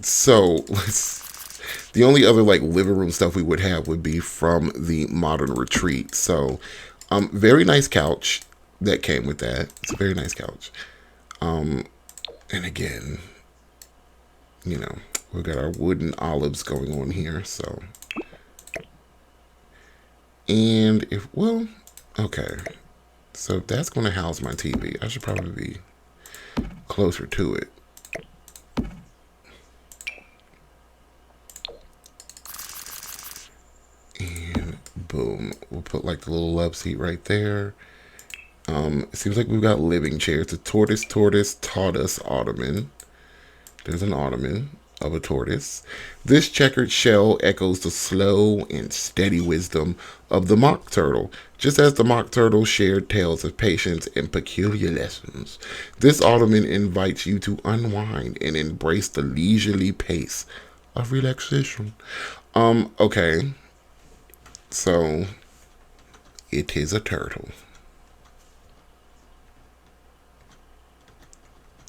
Speaker 2: so the only other like living room stuff we would have would be from the modern retreat. So, very nice couch that came with that. It's a very nice couch. And again, you know, we've got our wooden olives going on here, so. And okay. So if that's going to house my TV, I should probably be closer to it. And boom, we'll put like the little love seat right there. It seems like we've got living chairs. The tortoise taught us ottoman. There's an ottoman. of a tortoise. This checkered shell echoes the slow and steady wisdom of the mock turtle, just as the mock turtle shared tales of patience and peculiar lessons. This ottoman invites you to unwind and embrace the leisurely pace of relaxation. Okay. So it is a turtle.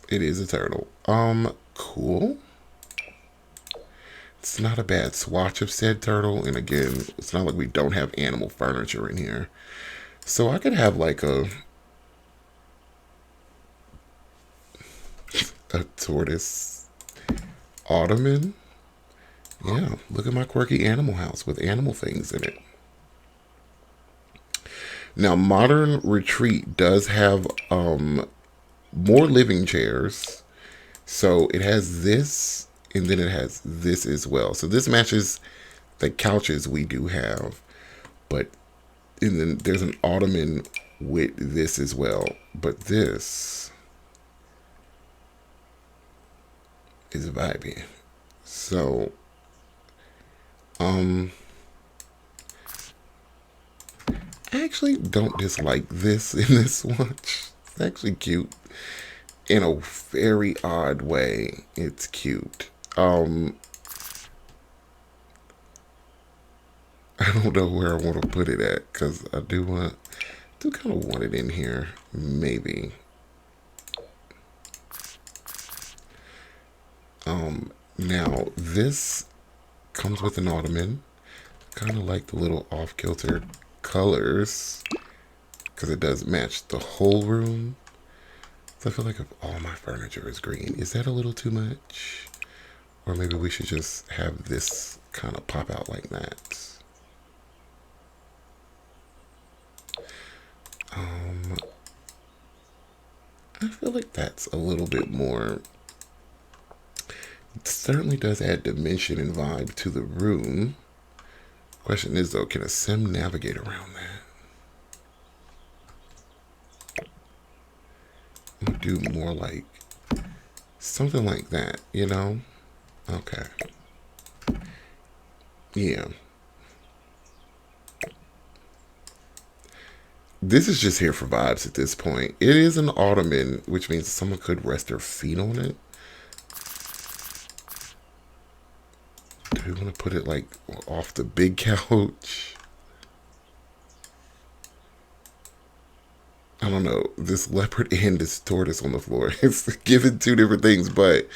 Speaker 2: It is a turtle. Cool. It's not a bad swatch of said turtle. And again, it's not like we don't have animal furniture in here. So I could have like a tortoise ottoman. Yeah, look at my quirky animal house with animal things in it. Now, Modern Retreat does have more living chairs. So it has this, and then it has this as well. So this matches the couches we do have. But and then there's an ottoman with this as well. But this is vibey. So, I actually don't dislike this in this watch. It's actually cute. In a very odd way. It's cute. I don't know where I want to put it at, because I do kind of want it in here. Maybe. Now this comes with an ottoman. Kind of like the little off-kilter colors, because it does match the whole room. So I feel like if all my furniture is green, is that a little too much? Or maybe we should just have this kind of pop out like that. I feel like that's a little bit more. It certainly does add dimension and vibe to the room. Question is though, can a sim navigate around that? I'm gonna do more like something like that, you know? Okay. Yeah. This is just here for vibes at this point. It is an ottoman, which means someone could rest their feet on it. Do we want to put it like off the big couch? I don't know. This leopard and this tortoise on the floor. It's given two different things, but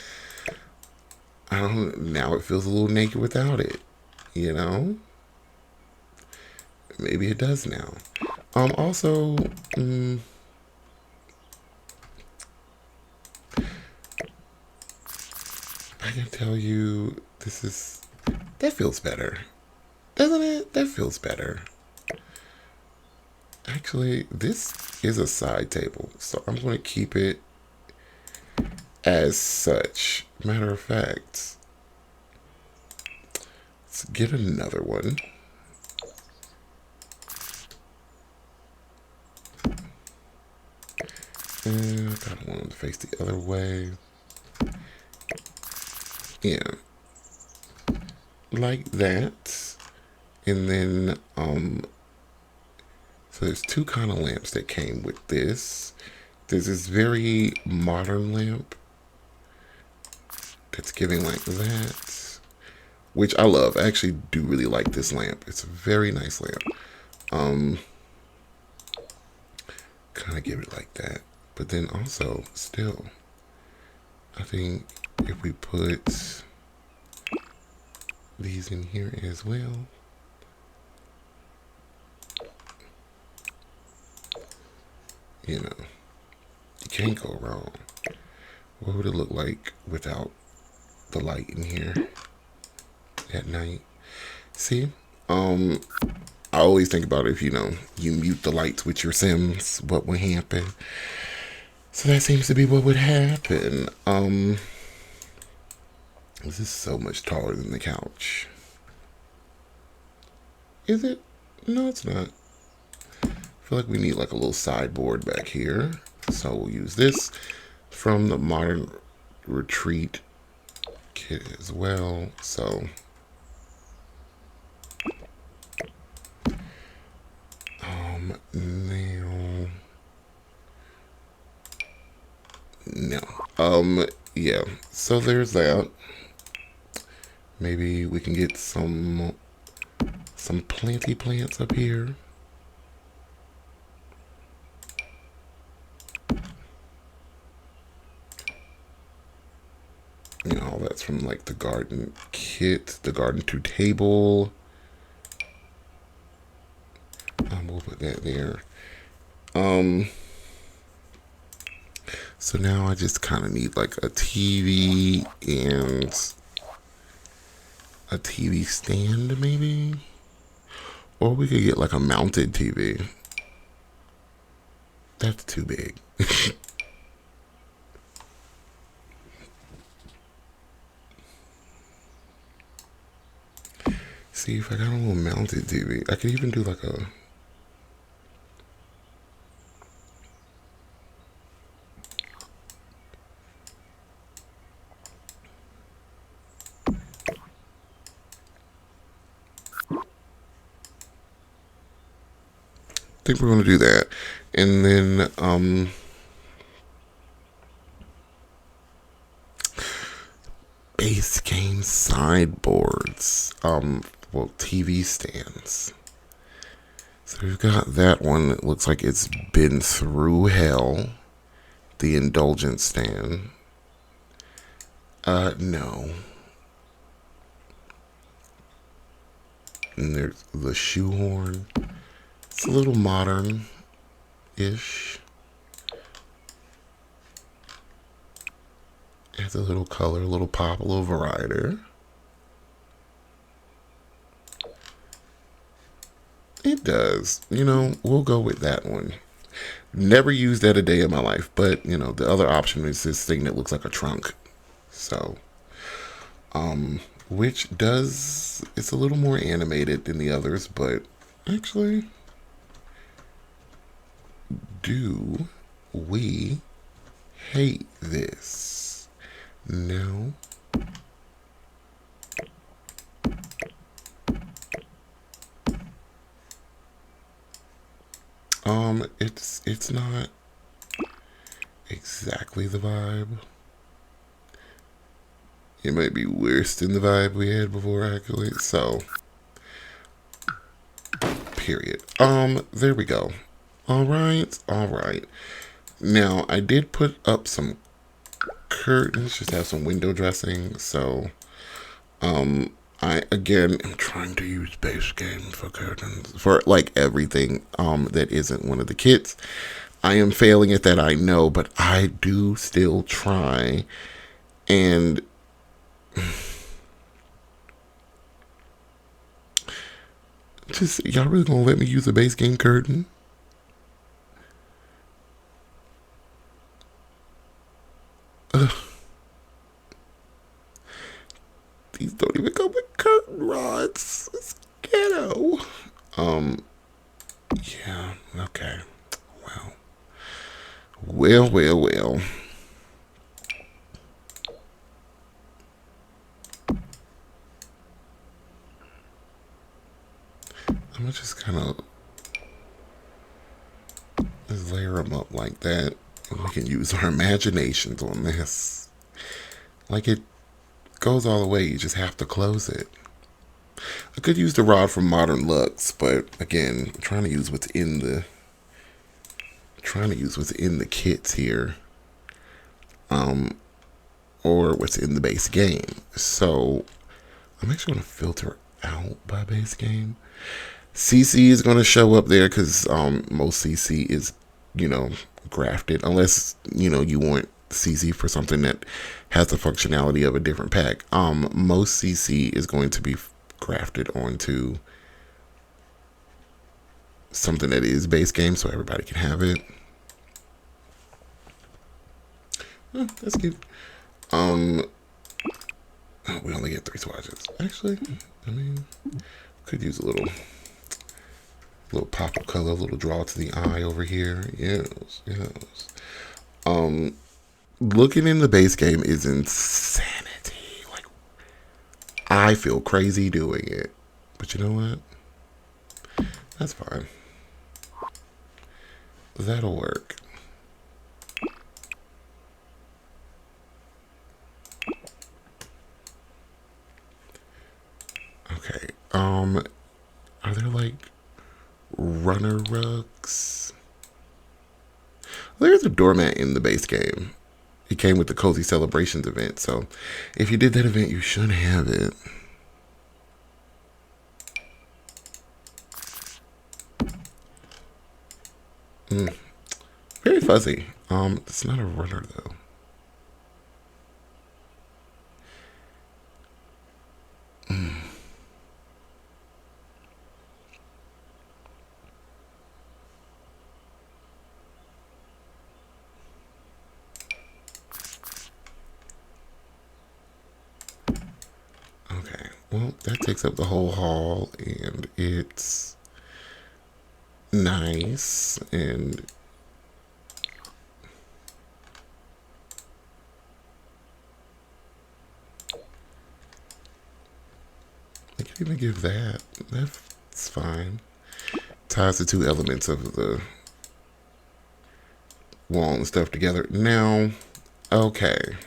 Speaker 2: I don't. Now it feels a little naked without it. You know? Maybe it does now. Also, I can tell you that feels better. Doesn't it? That feels better. Actually, this is a side table, so I'm going to keep it as such. Matter of fact, let's get another one. And I kind of want them to face the other way. Yeah. Like that. And then, so there's two kind of lamps that came with this. There's this very modern lamp that's giving like that, which I love. I actually do really like this lamp. It's a very nice lamp. Kind of give it like that. But then also, still, I think if we put these in here as well, you know, you can't go wrong. What would it look like without the light in here at night? See, I always think about if, you mute the lights with your Sims, what would happen? So that seems to be what would happen. This is so much taller than the couch. Is it? No, it's not. I feel like we need like a little sideboard back here. So we'll use this from the Modern Retreat kit as well. So now no. Yeah. So there's that. Maybe we can get some planty plants up here. You know, all that's from like the garden kit, the garden to table. We'll put that there. So now I just kind of need like a TV and a TV stand maybe. Or we could get like a mounted TV. That's too big. See, if I got a little mounted TV, I could even do like a... I think we're going to do that. And then, base game sideboards. Well, TV stands. So we've got that one that looks like it's been through hell. The indulgent stand. No. And there's the shoehorn. It's a little modern-ish. Adds a little color, a little pop, a little variety. It does. You know, we'll go with that one. Never used that a day in my life, but, you know, the other option is this thing that looks like a trunk. So, which does, it's a little more animated than the others, but actually, do we hate this? No. It's not exactly the vibe. It might be worse than the vibe we had before, actually. So, period. There we go. All right. Now, I did put up some curtains, just have some window dressing. So, I, again, am trying to use base game for curtains, for, like, everything, that isn't one of the kits. I am failing at that, I know, but I do still try. And just, y'all really gonna let me use a base game curtain? Ugh. These don't even come with curtain rods. It's ghetto. Yeah, okay. Well. I'm gonna just kind of just layer them up like that. And we can use our imaginations on this. Like, it goes all the way, you just have to close it. I could use the rod from Modern Lux, but again, I'm trying to use what's in the kits here, or what's in the base game. So I'm actually going to filter out by base game. CC is going to show up there because most CC is, you know, grafted, unless, you know, you want CC for something that has the functionality of a different pack. Most CC is going to be grafted onto something that is base game, so everybody can have it. Oh, that's cute. We only get 3 swatches. Actually, I mean, could use a little pop of color, a little draw to the eye over here. Yes. Looking in the base game is insanity. Like, I feel crazy doing it. But you know what? That's fine. That'll work. Okay. Are there like runner rugs? There's a doormat in the base game. It came with the Cozy Celebrations event, so if you did that event, you should have it. Very fuzzy. It's not a runner though. Okay, well, that takes up the whole hall, and it's nice, and I can even give that. That's fine. Ties the two elements of the wall and stuff together. Now, okay.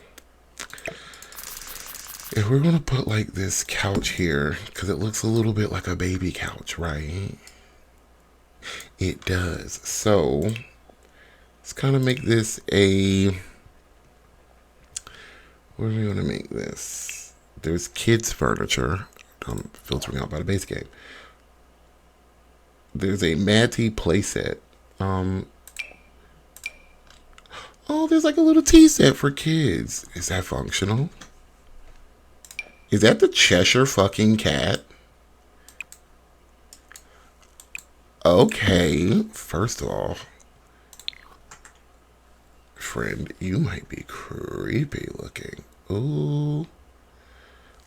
Speaker 2: If we're gonna put like this couch here, because it looks a little bit like a baby couch, right? It does. So let's kind of make this a. What are we gonna make this? There's kids furniture. I'm filtering out by the base game. There's a Matty playset. Oh, there's like a little tea set for kids. Is that functional? Is that the Cheshire fucking cat? Okay, first of all, friend, you might be creepy looking. Ooh.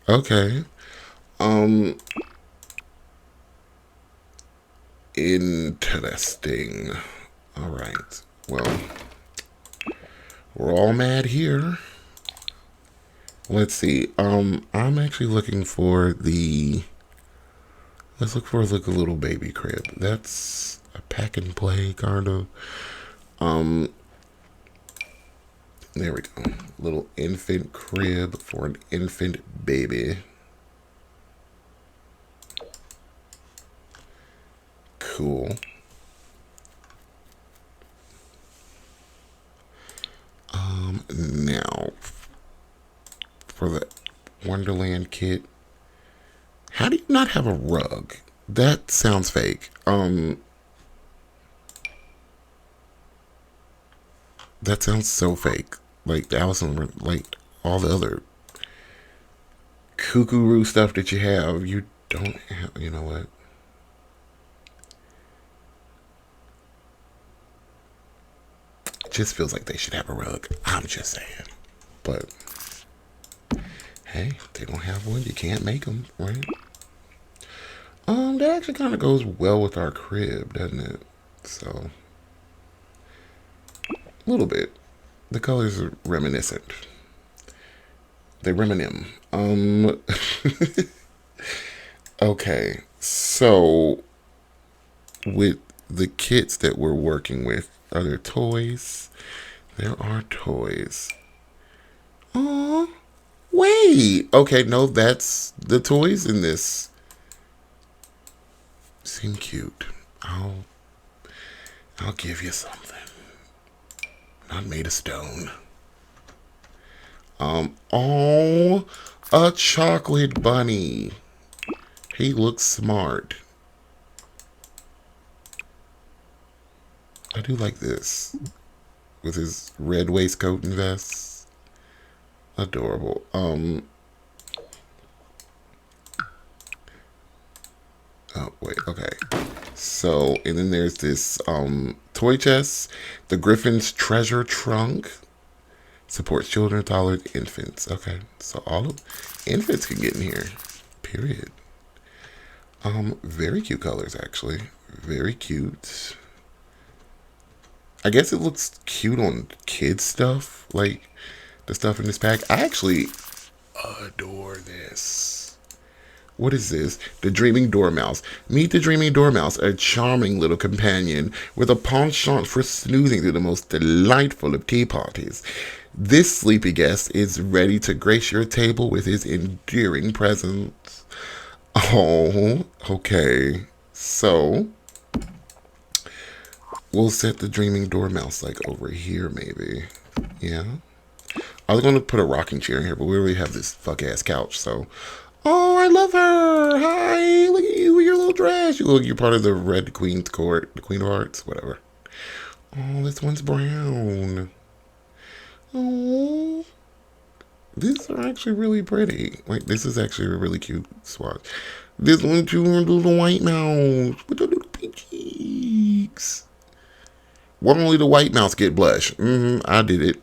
Speaker 2: Okay. Interesting. All right. Well, we're all mad here. Let's see. I'm actually looking for the. Let's look for like a little baby crib. That's a pack and play kind of. There we go. Little infant crib for an infant baby. Cool. Now for the Wonderland kit. How do you not have a rug? That sounds fake. That sounds so fake. Like the Allison, like all the other cuckoo stuff that you have, you don't have. You know what? It just feels like they should have a rug. I'm just saying. But hey, if they don't have one, you can't make them, right? That actually kind of goes well with our crib, doesn't it? So, a little bit. The colors are reminiscent. They reminisce. Okay, so with the kits that we're working with, are there toys? There are toys. Oh, wait. Okay, no, that's the toys in this. Seem cute. I'll give you something. Not made of stone. Oh, a chocolate bunny. He looks smart. I do like this. With his red waistcoat and vest. Adorable. Oh, wait, okay. So, and then there's this toy chest. The Griffin's Treasure Trunk. Supports children, toddlers, infants. Okay, so all of infants can get in here. Period. Very cute colors, actually. Very cute. I guess it looks cute on kids stuff, like the stuff in this pack. I actually adore this. What is this? The Dreaming Dormouse. Meet the Dreaming Dormouse, a charming little companion with a penchant for snoozing through the most delightful of tea parties. This sleepy guest is ready to grace your table with his endearing presence. Oh, okay. So, we'll set the Dreaming Dormouse like over here, maybe. Yeah. I was going to put a rocking chair in here, but we already have this fuck ass couch, so. Oh, I love her. Hi, look at you with your little dress. You look, you're part of the Red Queen's Court, the Queen of Hearts, whatever. Oh, this one's brown. Oh, these are actually really pretty. Like, this is actually a really cute swatch. This one too, little white mouse with the little pink cheeks. Why only the white mouse get blush? I did it.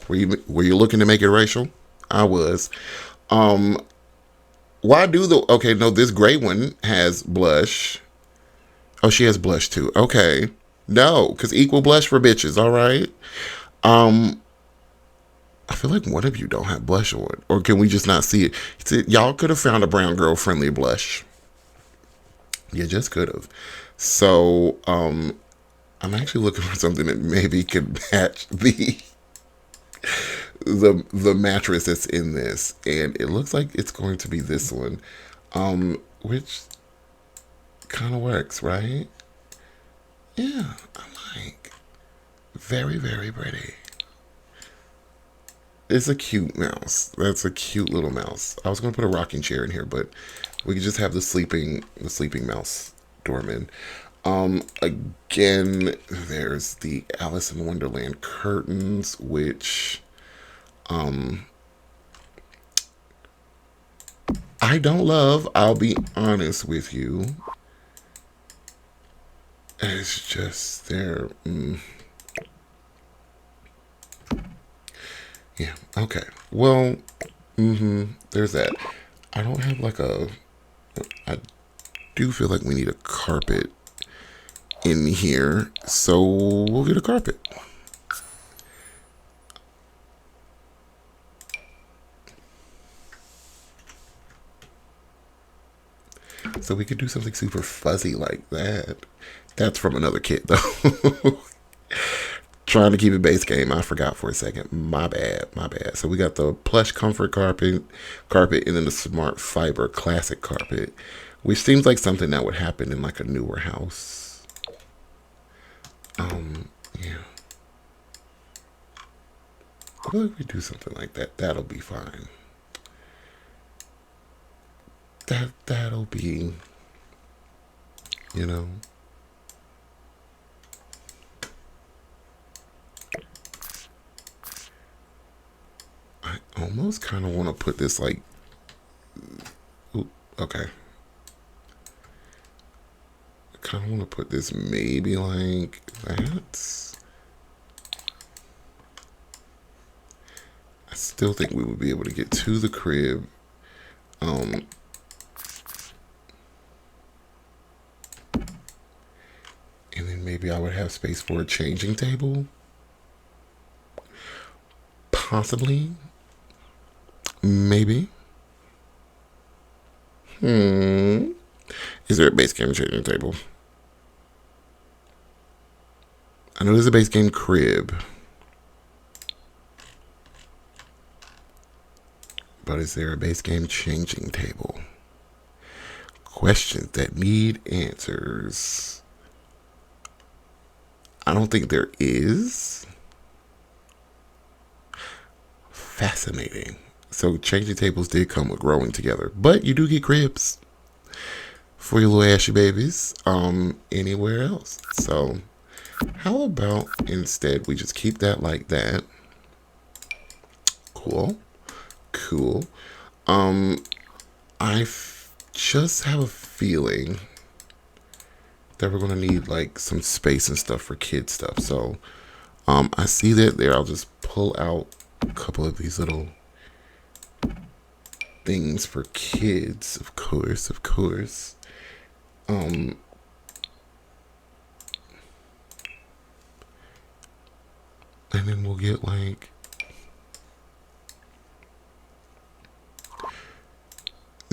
Speaker 2: Were you looking to make it racial? I was. Why do the okay? No, this gray one has blush. Oh, she has blush too. Okay, no, because equal blush for bitches. All right. I feel like one of you don't have blush on, or can we just not see it? See, y'all could have found a brown girl friendly blush. You just could have. So, I'm actually looking for something that maybe could match the mattress that's in this, and it looks like it's going to be this one, which kind of works, right? Yeah, I like. Very, very pretty. It's a cute mouse. That's a cute little mouse. I was gonna put a rocking chair in here, but we could just have the sleeping mouse dormant. Again, there's the Alice in Wonderland curtains, which I don't love. I'll be honest with you. It's just there. Yeah. Okay. Well. There's that. I don't have like a. I do feel like we need a carpet in here, so we'll get a carpet. So we could do something super fuzzy like that. That's from another kit though. Trying to keep it base game. I forgot for a second. My bad. So we got the plush comfort carpet, and then the smart fiber classic carpet, which seems like something that would happen in like a newer house. Yeah. I feel like we do something like that. That'll be fine. That'll be, you know. I almost kind of want to put this like, ooh, okay. I kind of want to put this maybe like that. I still think we would be able to get to the crib. And then maybe I would have space for a changing table. Possibly. Maybe. Is there a base game changing table? I know there's a base game crib. But is there a base game changing table? Questions that need answers. I don't think there is. Fascinating. So changing tables did come with growing together, but you do get cribs for your little ashy babies anywhere else. So how about instead we just keep that like that? Cool. Just have a feeling that we're gonna need like some space and stuff for kid stuff. So I see that there. I'll just pull out a couple of these little things for kids, of course. And then we'll get like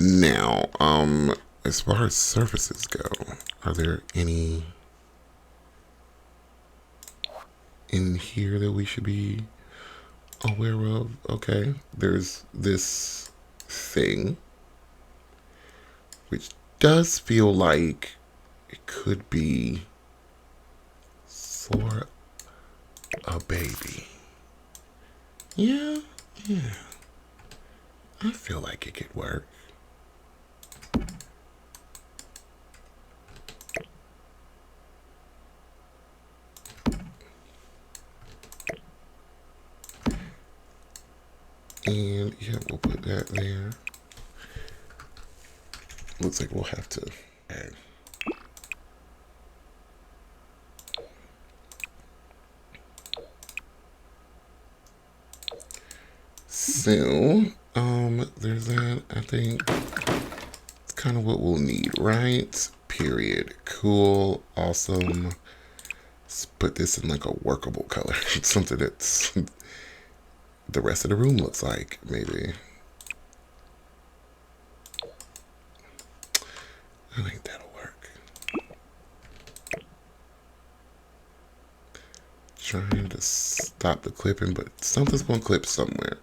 Speaker 2: Now, as far as surfaces go, are there any in here that we should be aware of? Okay, there's this thing, which does feel like it could be for a baby. Yeah, yeah. I feel like it could work. And yeah, we'll put that there. Looks like we'll have to add. So, there's that. I think it's kind of what we'll need, right? Period. Cool. Awesome. Let's put this in like a workable color. Something that's the rest of the room looks like, maybe. I think that'll work. Trying to stop the clipping, but something's gonna clip somewhere.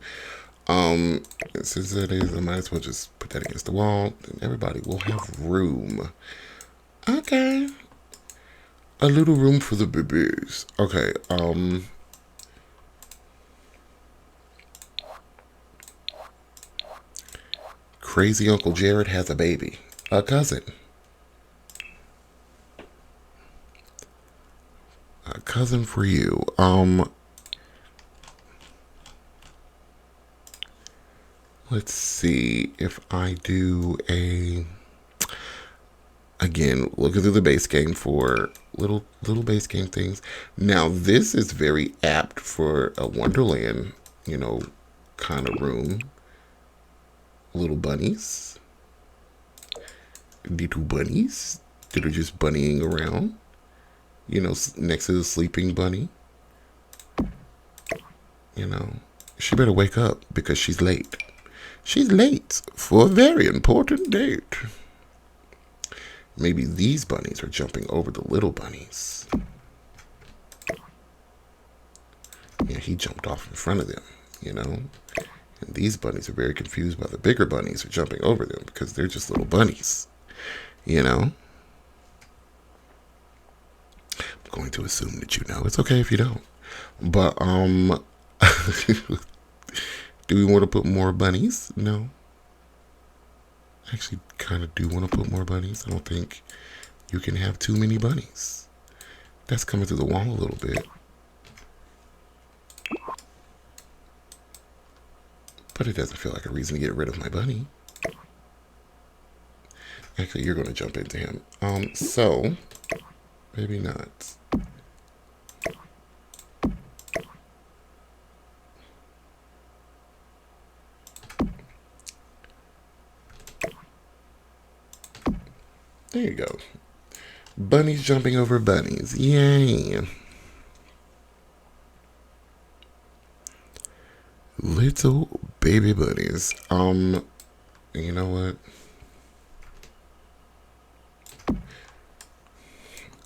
Speaker 2: Since that is, I might as well just put that against the wall, and everybody will have room. Okay. A little room for the babies. Okay, Crazy Uncle Jared has a baby. A cousin. A cousin for you. Let's see if I do a... Again, looking through the base game for little base game things. Now, this is very apt for a Wonderland, kind of room. Little bunnies. Little bunnies that are just bunnying around. Next to the sleeping bunny. She better wake up because she's late. She's late for a very important date. Maybe these bunnies are jumping over the little bunnies. Yeah, he jumped off in front of them, And these bunnies are very confused by the bigger bunnies who are jumping over them because they're just little bunnies, I'm going to assume that you know. It's okay if you don't. But, do we want to put more bunnies? No. I actually kind of do want to put more bunnies. I don't think you can have too many bunnies. That's coming through the wall a little bit. But it doesn't feel like a reason to get rid of my bunny. Actually, you're going to jump into him. So, maybe not. There you go. Bunnies jumping over bunnies. Yay. Little baby bunnies. You know what?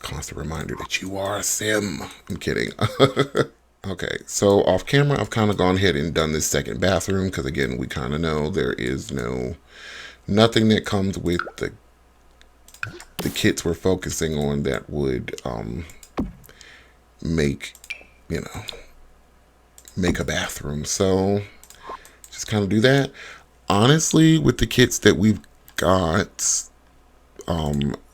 Speaker 2: Constant reminder that you are a sim. I'm kidding. Okay, so off camera, I've kind of gone ahead and done this second bathroom because, again, we kind of know there is nothing that comes with the kits we're focusing on that would make a bathroom. So just kind of do that. Honestly, with the kits that we've got,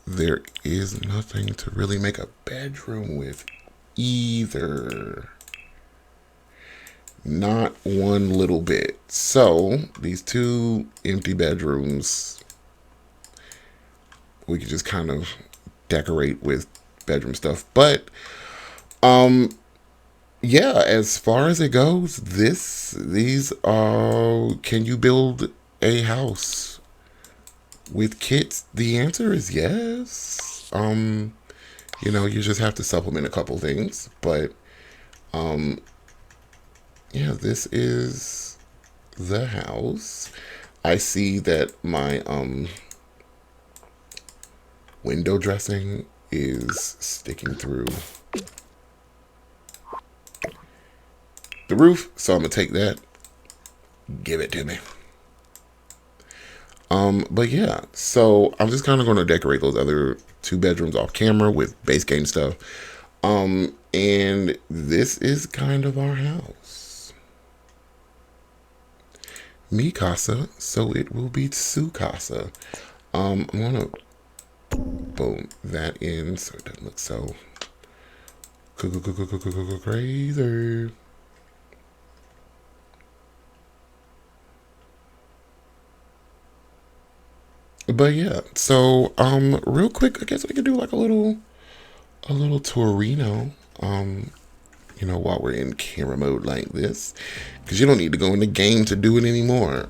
Speaker 2: there is nothing to really make a bedroom with either. Not one little bit. So these two empty bedrooms, we could just kind of decorate with bedroom stuff. But yeah, as far as it goes, these are, can you build a house with kits? The answer is yes. You just have to supplement a couple things, but yeah, this is the house. I see that my window dressing is sticking through the roof, so I'm gonna take that, give it to me. But yeah, so I'm just kind of going to decorate those other 2 bedrooms off camera with base game stuff. And this is kind of our house. Mi casa, so it will be su casa. I'm gonna boom that in so it doesn't look so crazy. But yeah, so real quick, I guess we could do like a little Torino, while we're in camera mode like this, because you don't need to go in the game to do it anymore.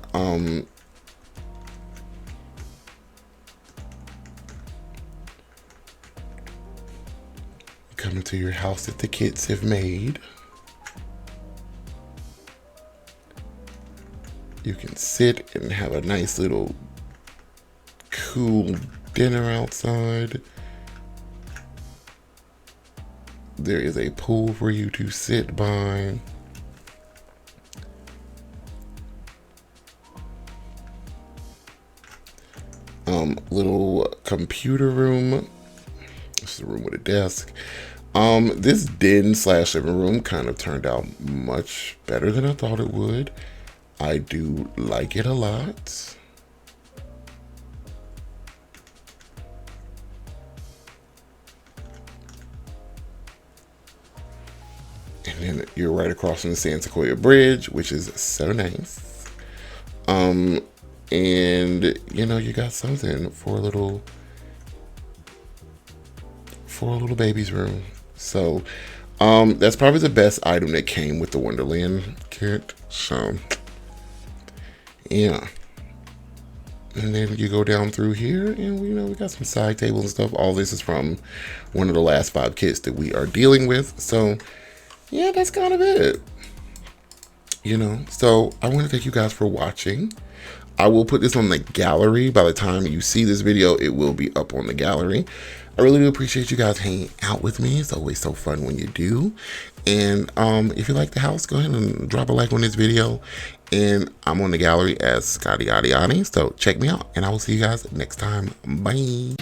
Speaker 2: Coming to your house that the kids have made. You can sit and have a nice little cool dinner outside. There is a pool for you to sit by. Little computer room. This is a room with a desk. This den / living room kind of turned out much better than I thought it would. I do like it a lot. And then you're right across from the San Sequoia Bridge, which is so nice. And you got something for a little baby's room. So, that's probably the best item that came with the Wonderland kit. So, yeah. And then you go down through here, and we got some side tables and stuff. All this is from one of the last 5 kits that we are dealing with. So, yeah, that's kind of it. So I want to thank you guys for watching. I will put this on the gallery. By the time you see this video, it will be up on the gallery. I really do appreciate you guys hanging out with me. It's always so fun when you do. And if you like the house, go ahead and drop a like on this video. And I'm on the gallery as Scotty Adi. So check me out, and I will see you guys next time. Bye.